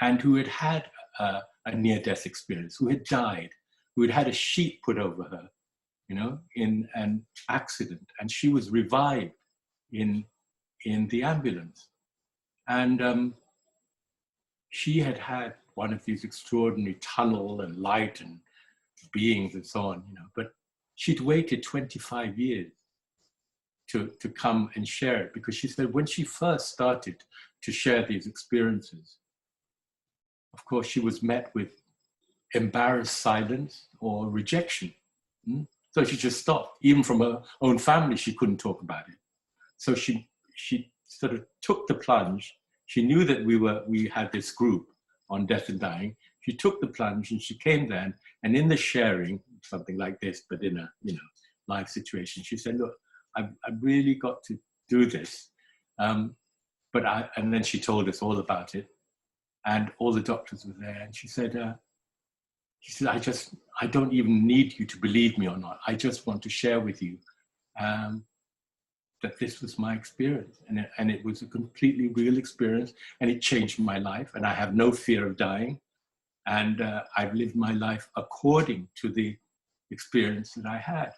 and who had had a near-death experience, who had died, who had had a sheet put over her, in an accident. And she was revived in the ambulance. And she had had one of these extraordinary tunnel and light and beings and so on, but she'd waited 25 years to come and share it, because she said when she first started to share these experiences, of course, she was met with embarrassed silence or rejection. So she just stopped. Even from her own family, she couldn't talk about it. So she sort of took the plunge. She knew that we had this group on death and dying. She took the plunge and she came there, and in the sharing, something like this, but in a live situation, she said, "Look, I've really got to do this." And then she told us all about it, and all the doctors were there, and she said, I don't even need you to believe me or not. I just want to share with you that this was my experience, and it was a completely real experience, and it changed my life, and I have no fear of dying, and I've lived my life according to the experience that I had.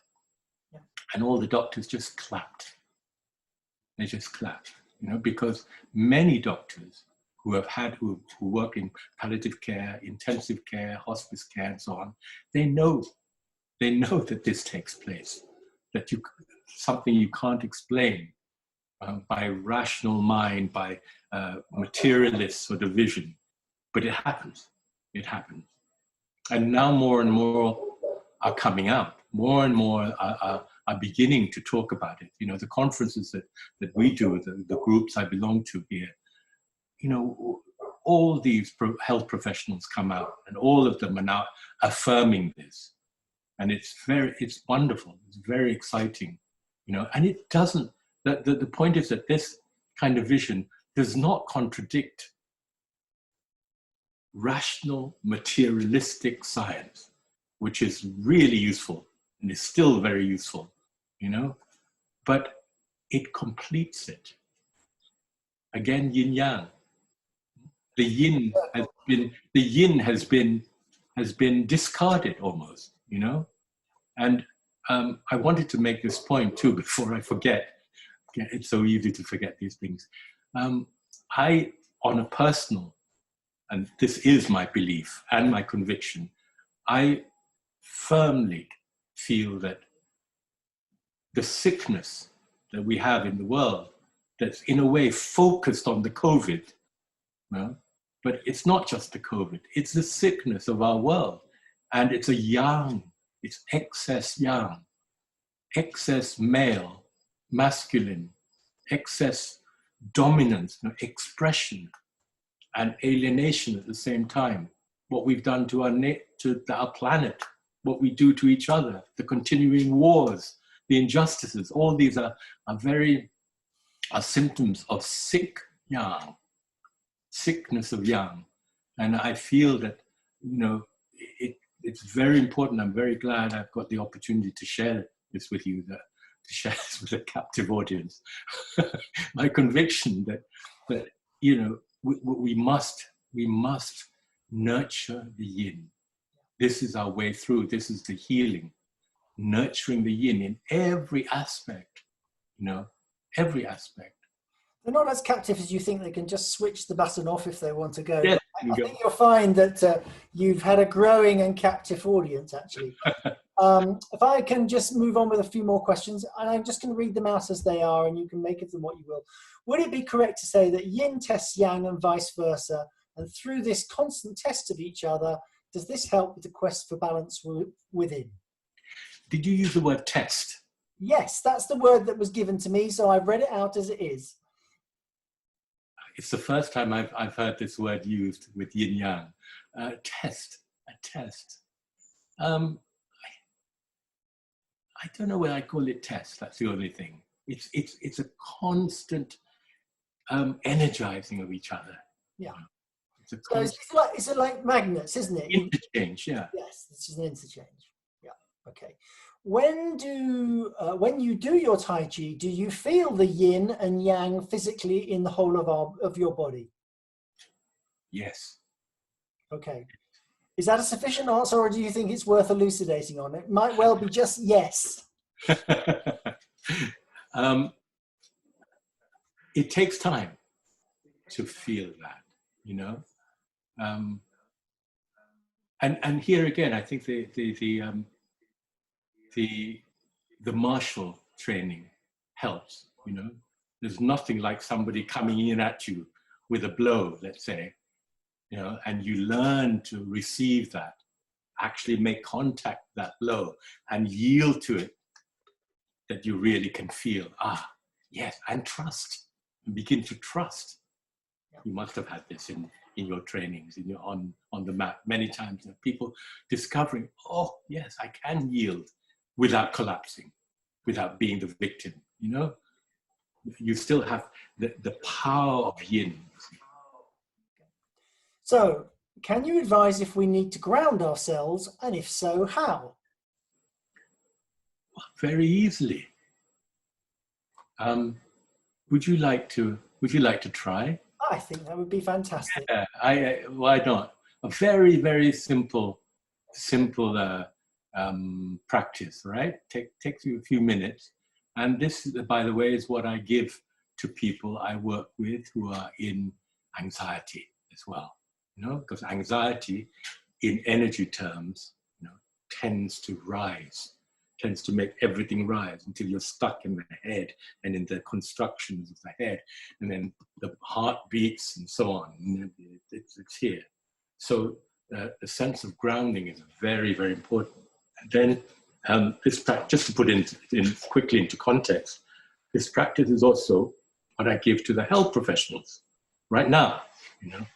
Yeah. And all the doctors just clapped. They just clapped, because many doctors who work in palliative care, intensive care, hospice care, and so on, they know that this takes place, that something you can't explain by rational mind, by materialist sort of vision, but it happens. It happens. And now more and more are coming out. More and more are beginning to talk about it. The conferences that we do, the groups I belong to here, all these health professionals come out, and all of them are now affirming this. And it's wonderful. It's very exciting, and it doesn't, the point is that this kind of vision does not contradict rational, materialistic science, which is really useful and is still very useful, but it completes it. Again, yin yang. The yin has been discarded almost, And I wanted to make this point too before I forget. It's so easy to forget these things. I, on a personal, and this is my belief and my conviction, I firmly feel that the sickness that we have in the world, that's in a way focused on the COVID, but it's not just the COVID, it's the sickness of our world. And it's a yang, it's excess yang, excess male, masculine, excess dominance, expression, and alienation at the same time. What we've done to our planet, what we do to each other, the continuing wars, the injustices, all these are symptoms of sick yang, sickness of yang. And I feel that, it's very important. I'm very glad I've got the opportunity to share this with you, to share this with a captive audience. My conviction that we must nurture the yin. This is our way through. This is the healing, nurturing the yin in every aspect, every aspect. They're not as captive as you think. They can just switch the button off if they want to go. Yeah, I think you'll find that you've had a growing and captive audience, actually. If I can just move on with a few more questions, and I'm just going to read them out as they are, and you can make of them what you will. Would it be correct to say that yin tests yang and vice versa, and through this constant test of each other, does this help with the quest for balance within? Did you use the word test? Yes, that's the word that was given to me, so I've read it out as it is. It's the first time I've heard this word used with yin yang. A test. I don't know whether I call it test. That's the only thing. It's a constant energizing of each other. Yeah. It's like magnets, isn't it? Interchange, yeah. Yes, this is an interchange. Yeah. Okay. When you do your Tai Chi, do you feel the yin and yang physically in the whole of your body? Yes. Okay. Is that a sufficient answer, or do you think it's worth elucidating on? It might well be just yes. It takes time to feel that, you know. And here again, I think the martial training helps. You know, there's nothing like somebody coming in at you with a blow, let's say, you know, and you learn to receive that, actually make contact with that blow and yield to it, that you really can feel, yes, and trust, and begin to trust. You must have had this in your trainings, on the mat many times, people discovering, oh yes, I can yield without collapsing, without being the victim. You know, you still have the power of yin. So, can you advise if we need to ground ourselves, and if so, how? Very easily. Would you like to try? I think that would be fantastic. Yeah, why not? A very, very simple practice, right? Takes you a few minutes. And this, by the way, is what I give to people I work with who are in anxiety as well. You know, because anxiety in energy terms, you know, tends to rise, tends to make everything rise until you're stuck in the head and in the constructions of the head, and then the heart beats and so on. And it's here. So the sense of grounding is very, very important. And then this practice, just to put in quickly into context, this practice is also what I give to the health professionals right now, you know,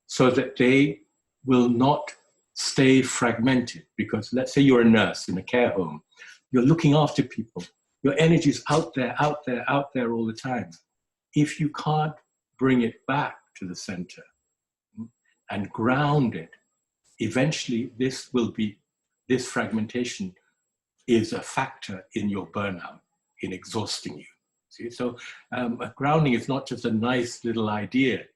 so that they will not stay fragmented. Because let's say you're a nurse in a care home, you're looking after people, your energy is out there all the time. If you can't bring it back to the center and ground it, eventually this fragmentation is a factor in your burnout, in exhausting you. See, so grounding is not just a nice little idea.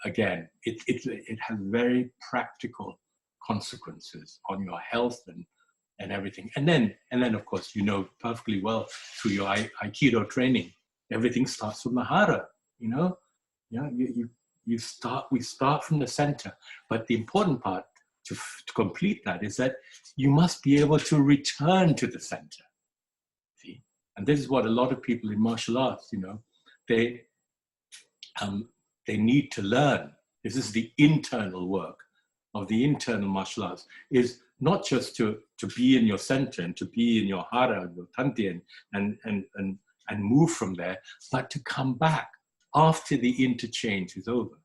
Again, it has very practical consequences on your health and everything. And then of course, you know perfectly well through your Aikido training, everything starts from the hara. You know, we start from the center. But the important part to complete that is that you must be able to return to the center. See, and this is what a lot of people in martial arts, you know, they need to learn. This is the internal work of the internal martial arts, is not just to be in your center and to be in your hara, your tantien, and move from there, but to come back after the interchange is over.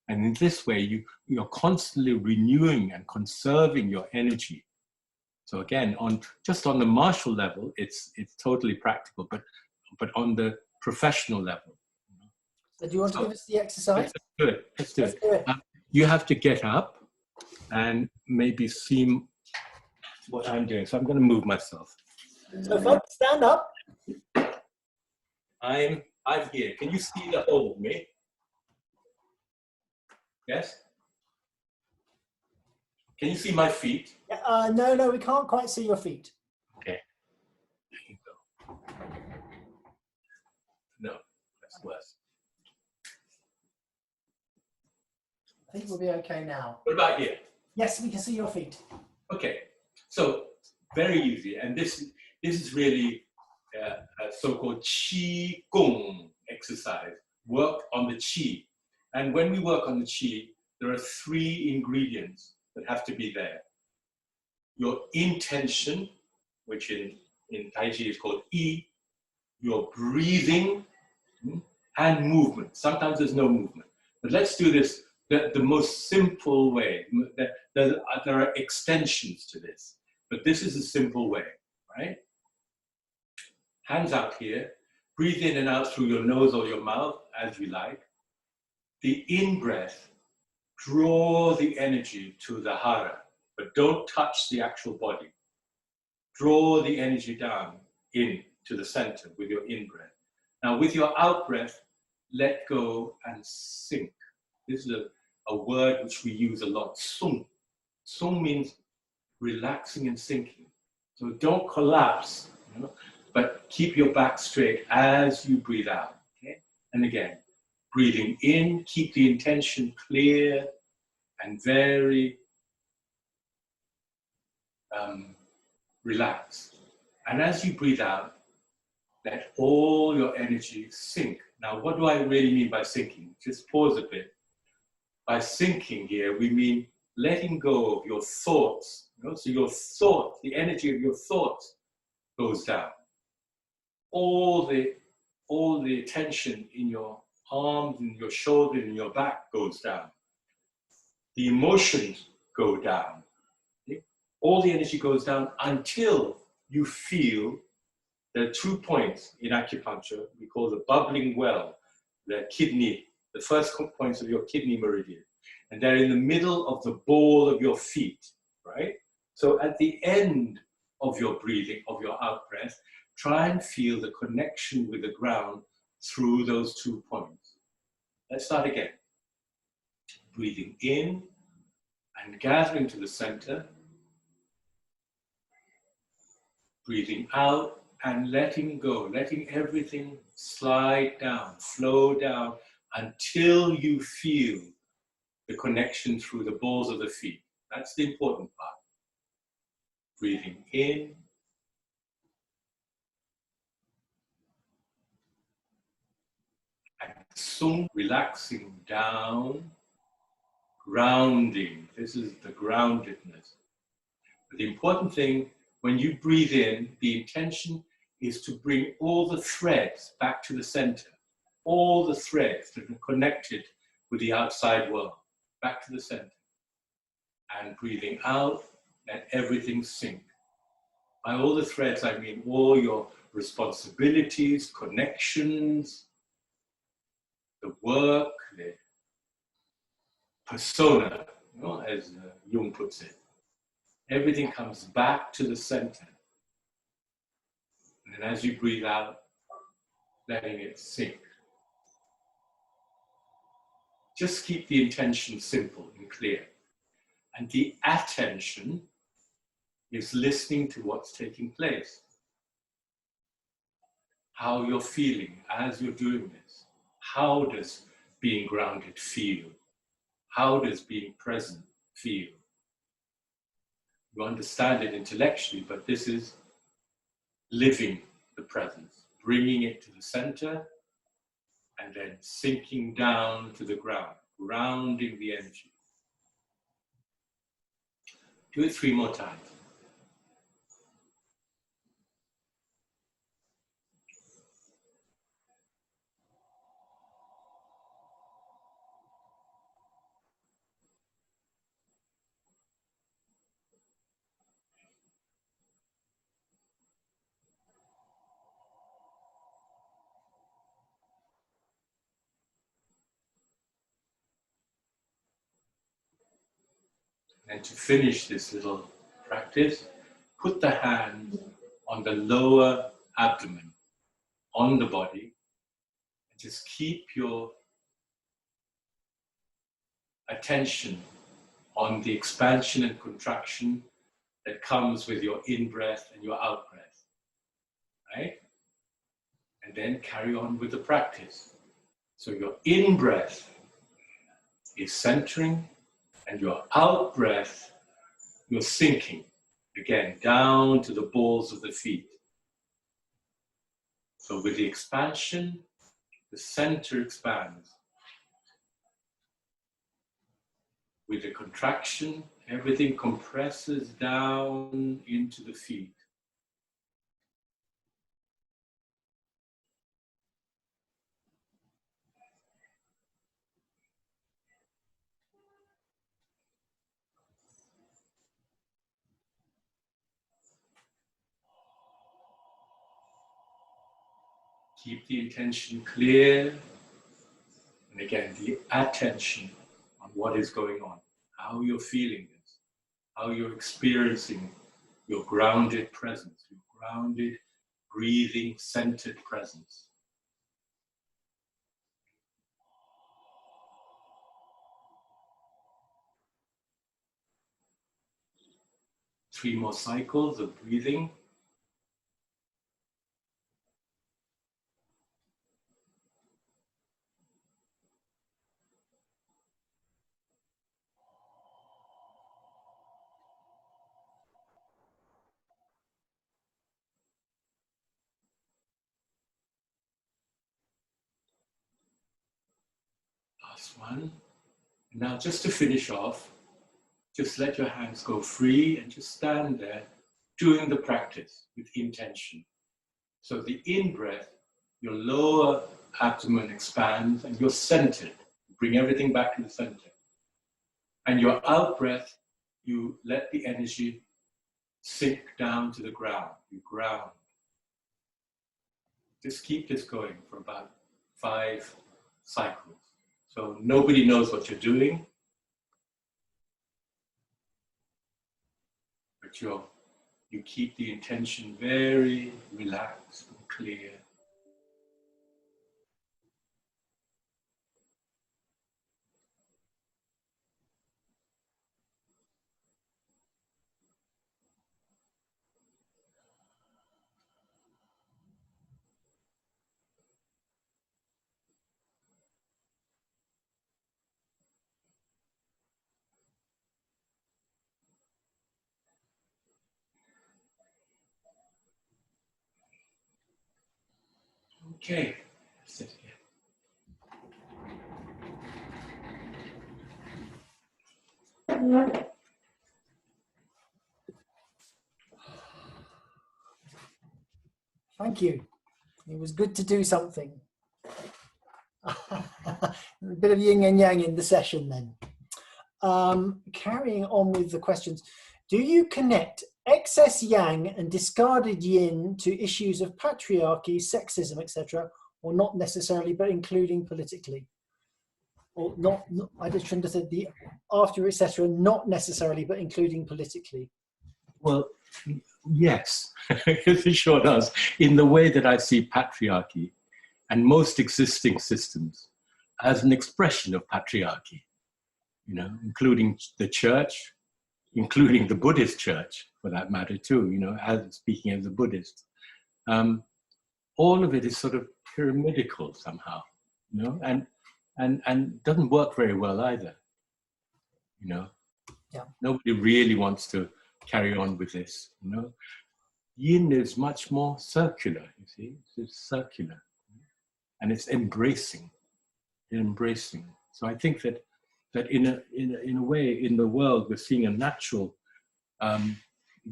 And in this way, you're constantly renewing and conserving your energy. So again, just on the martial level, it's totally practical, but on the professional level. So do you want to give us the exercise? Let's do it. You have to get up and maybe see what I'm doing. So I'm going to move myself. So folks, stand up. I'm here. Can you see the whole of me? Yes? Can you see my feet? No, we can't quite see your feet. Okay. There you go. No, that's worse. I think we'll be okay now. What about here? Yes, we can see your feet. Okay. So very easy. And this is really a so-called Qi Gong exercise. Work on the Qi. And when we work on the Qi, there are 3 ingredients that have to be there. Your intention, which in Tai Chi is called Yi, your breathing, and movement. Sometimes there's no movement. But let's do this the most simple way. There are extensions to this, but this is a simple way, right? Hands out here. Breathe in and out through your nose or your mouth, as you like. The in-breath, draw the energy to the hara, but don't touch the actual body. Draw the energy down in to the center with your in-breath. Now with your out-breath, let go and sink. This is a word which we use a lot, sung. Sung means relaxing and sinking. So don't collapse, you know, but keep your back straight as you breathe out. Okay? And again, breathing in, keep the intention clear and very relaxed. And as you breathe out, let all your energy sink. Now, what do I really mean by sinking? Just pause a bit. By sinking here, we mean letting go of your thoughts. You know? So your thoughts, the energy of your thoughts goes down. All the tension in your arms, in your shoulder, in your back goes down. The emotions go down. Okay? All the energy goes down until you feel there are 2 points in acupuncture we call the bubbling well, the kidney, the first points of your kidney meridian. And they're in the middle of the ball of your feet, right? So at the end of your breathing, of your out breath, try and feel the connection with the ground through those 2 points. Let's start again. Breathing in and gathering to the center. Breathing out and letting go, letting everything slide down, flow down until you feel the connection through the balls of the feet. That's the important part. Breathing in and soon relaxing down, grounding. This is the groundedness. But the important thing, when you breathe in, the intention is to bring all the threads back to the center. All the threads that are connected with the outside world, back to the center. And breathing out, let everything sink. By all the threads, I mean all your responsibilities, connections, the work, the persona, you know, as Jung puts it. Everything comes back to the center. And then as you breathe out, letting it sink. Just keep the intention simple and clear. And the attention is listening to what's taking place. How you're feeling as you're doing this. How does being grounded feel? How does being present feel? You understand it intellectually, but this is living the presence, bringing it to the center, and then sinking down to the ground, grounding the energy. Do it 3 more times. And to finish this little practice, put the hands on the lower abdomen, on the body, and just keep your attention on the expansion and contraction that comes with your in-breath and your out-breath, right? And then carry on with the practice. So your in-breath is centering, and your out-breath, you're sinking, again, down to the balls of the feet. So with the expansion, the center expands. With the contraction, everything compresses down into the feet. Keep the intention clear, and again, the attention on what is going on, how you're feeling this, how you're experiencing your grounded presence, your grounded, breathing, centered presence. Three more cycles of breathing. Last one. Now, just to finish off, just let your hands go free and just stand there doing the practice with intention. So the in-breath, your lower abdomen expands and you're centered. Bring everything back to the center. And your out-breath, you let the energy sink down to the ground. You ground. Just keep this going for about 5 cycles. So nobody knows what you're doing, but you keep the intention very relaxed and clear. Okay, sit here. Thank you. It was good to do something. A bit of yin and yang in the session then. Carrying on with the questions. Do you connect excess yang and discarded yin to issues of patriarchy, sexism, etc., or not necessarily, but including politically? Or not I just shouldn't have said the after, etc., not necessarily, but including politically. Well, yes, it sure does. In the way that I see patriarchy and most existing systems as an expression of patriarchy, you know, including the church, including the Buddhist church, for that matter too, you know, as speaking as a Buddhist. All of it is sort of pyramidical somehow, you know, and doesn't work very well either, you know. Yeah. Nobody really wants to carry on with this, you know. Yin is much more circular, you see. It's circular, and it's embracing. So I think that in a way, in the world, we're seeing a natural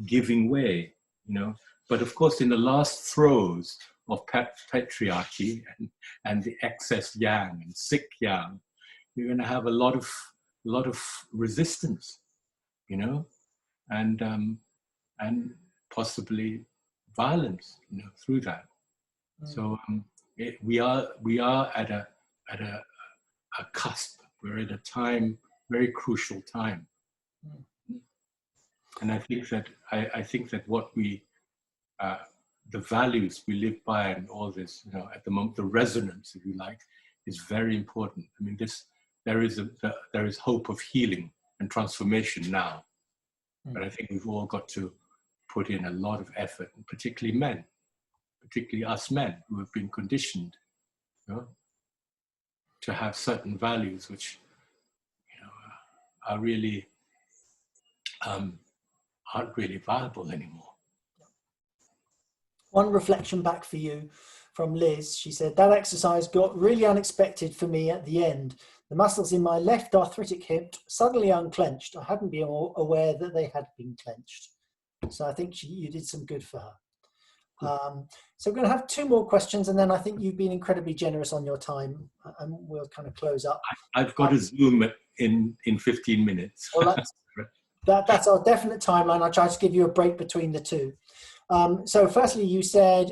giving way, you know. But of course, in the last throes of patriarchy and the excess yang and sick yang, you're going to have a lot of resistance, you know, and possibly violence, you know, through that. So we are at a cusp. We're at a time, very crucial time, and I think that what we the values we live by and all this, you know, at the moment, the resonance, if you like, is very important. I mean, there is hope of healing and transformation now, but I think we've all got to put in a lot of effort, and particularly men, particularly us men who have been conditioned, you know, to have certain values which, you know, are really aren't really viable anymore. One reflection back for you from Liz. She said, that exercise got really unexpected for me at the end. The muscles in my left arthritic hip suddenly unclenched. I hadn't been aware that they had been clenched. So I think you did some good for her. So we're going to have 2 more questions, and then I think you've been incredibly generous on your time, and we'll kind of close up. I've got a Zoom in 15 minutes. Well, that's our definite timeline. I'll try to give you a break between the 2. So firstly, you said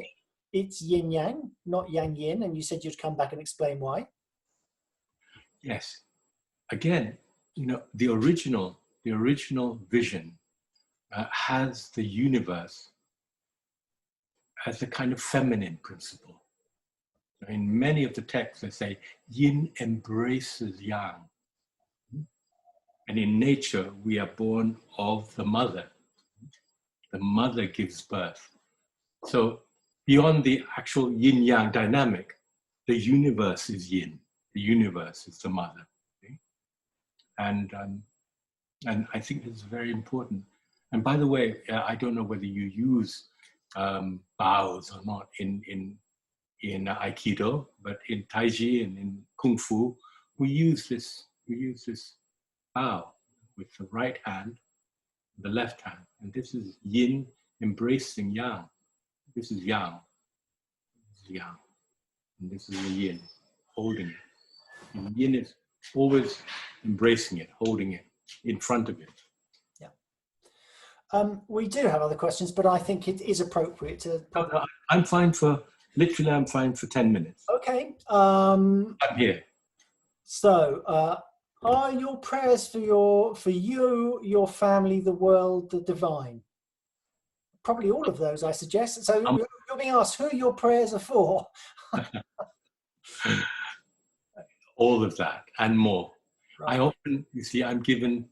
it's yin yang, not yang yin, and you said you'd come back and explain why. Yes. Again, you know, the original vision has the universe as a kind of feminine principle. In many of the texts, they say yin embraces yang. And in nature, we are born of the mother. The mother gives birth. So beyond the actual yin-yang dynamic, the universe is yin. The universe is the mother. Okay? And I think this is very important. And by the way, I don't know whether you use bows or not in Aikido, but in Taiji and in Kung Fu, we use this bow with the right hand, the left hand. And this is yin embracing yang. This is yang. This is yang. And this is the yin, holding it. And yin is always embracing it, holding it, in front of it. Yeah. We do have other questions, but I think it is appropriate to... No, I'm fine for 10 minutes. Okay. I'm here. So, are your prayers for you, your family, the world, the divine? Probably all of those, I suggest. So you're being asked who your prayers are for. All of that and more. Right. I often, you see, I'm given,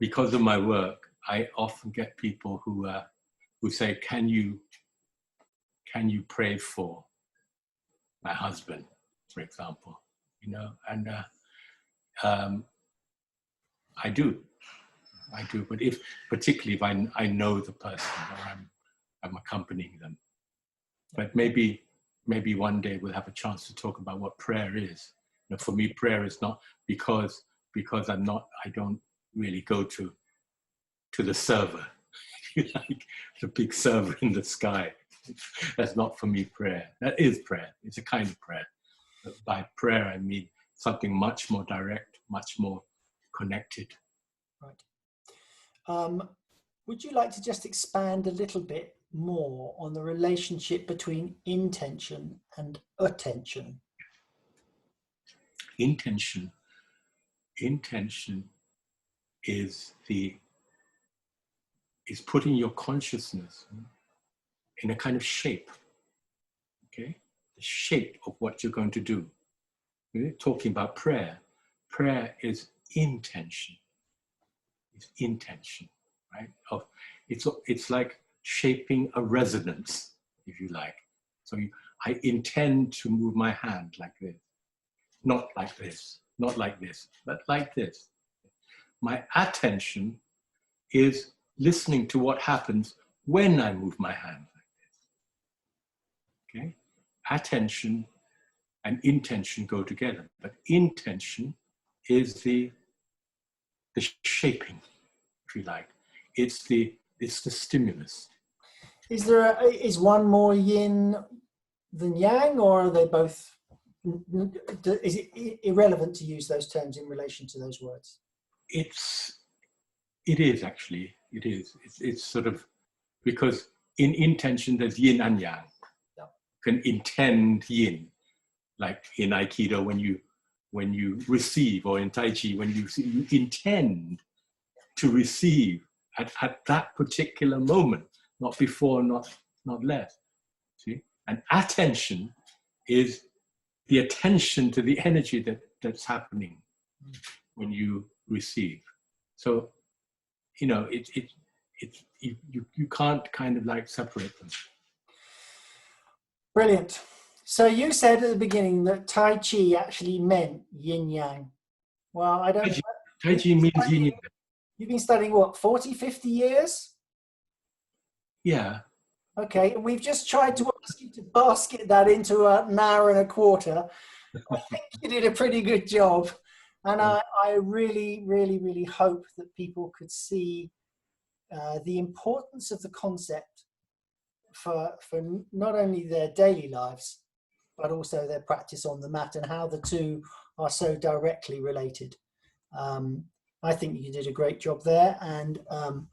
because of my work, I often get people who say, can you pray for my husband, for example, you know, and I do, but particularly if I know the person or I'm accompanying them, but maybe one day we'll have a chance to talk about what prayer is. You know, for me, prayer is not because I don't really go to the server, like the big server in the sky. That's not for me prayer. That is prayer. It's a kind of prayer. But by prayer, I mean something much more direct, much more connected. Right. Would you like to just expand a little bit more on the relationship between intention and attention? Intention is putting your consciousness in a kind of shape, okay? The shape of what you're going to do. We're talking about prayer. Prayer is intention. It's intention, right? It's like shaping a resonance, if you like. So I intend to move my hand like this, not like this, not like this, but like this. My attention is listening to what happens when I move my hand like this. Okay? Attention and intention go together, but intention is the shaping, if you like. It's the stimulus. Is one more yin than yang, or are they both? Is it irrelevant to use those terms in relation to those words? It is actually. It is. It's sort of, because in intention there's yin and yang. Yeah. You can intend yin, like in Aikido when you receive, or in Tai Chi when you intend to receive at that particular moment, not before, not less. See, and attention is the attention to the energy that's happening when you receive. So, you know, you can't kind of like separate them. Brilliant. So you said at the beginning that Tai Chi actually meant yin yang. Well, I don't. Tai Chi means yin yang. You've been studying what, 40, 50 years? Yeah. Okay, and we've just tried to ask you to basket that into an hour and a quarter. I think you did a pretty good job. And I really, really, really hope that people could see the importance of the concept for not only their daily lives, but also their practice on the mat, and how the two are so directly related. I think you did a great job there, and in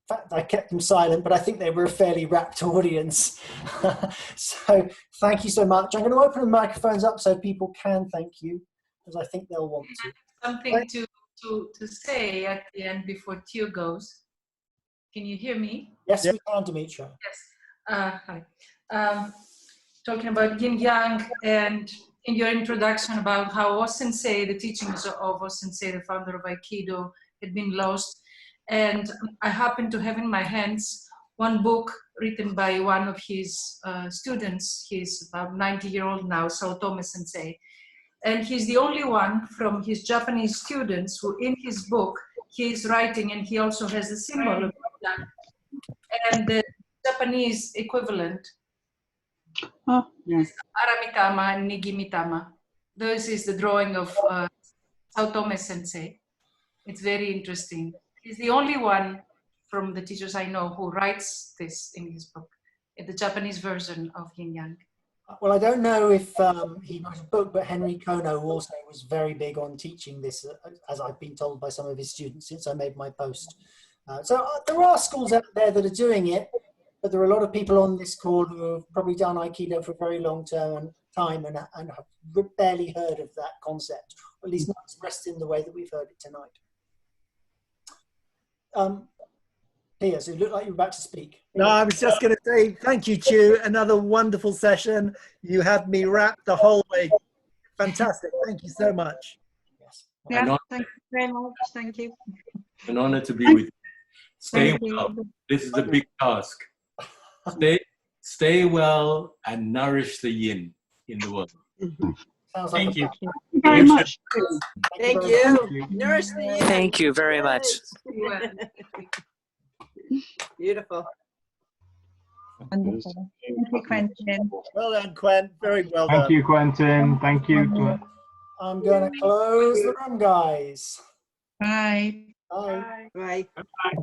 fact, I kept them silent, but I think they were a fairly rapt audience. So thank you so much. I'm going to open the microphones up so people can thank you, because I think they'll want to. Something to to say at the end before Tew goes. Can you hear me? Yes, Yeah. we can, Demetra. Yes. Hi. Talking about yin yang, and in your introduction about how O-sensei, the teachings of O-sensei, the founder of Aikido, had been lost. And I happen to have in my hands one book written by one of his students. He's about 90-year-old now, Saotome Sensei. And he's the only one from his Japanese students who in his book, he is writing, and he also has the symbol of that. And the Japanese equivalent is Aramitama and Nigimitama. This is the drawing of Saotome Sensei. It's very interesting. He's the only one from the teachers I know who writes this in his book, in the Japanese version of Yin Yang. Well, I don't know if he wrote a book, but Henry Kono also was very big on teaching this, as I've been told by some of his students since I made my post. So there are schools out there that are doing it, but there are a lot of people on this call who have probably done Aikido for a very long time and have barely heard of that concept, or at least not expressed in the way that we've heard it tonight. Pia, so you look like you're about to speak. No, I was just going to say thank you, Tew. Another wonderful session. You had me wrapped the whole way. Fantastic. Thank you so much. Yes. Yeah, thank you very much. Thank you. An honor to be with you. Stay Thank you. well. This is a big task. Stay well and nourish the yin in the world. Sounds like Thank you. Thank you very much. Thank you. Nourish the yin. Thank you very much. Beautiful. Wonderful. Thank you, Quentin. Well done, Quen. Very well done. Thank you, Quentin. Thank you. I'm going to close the room, guys. Bye. Bye. Bye. Bye.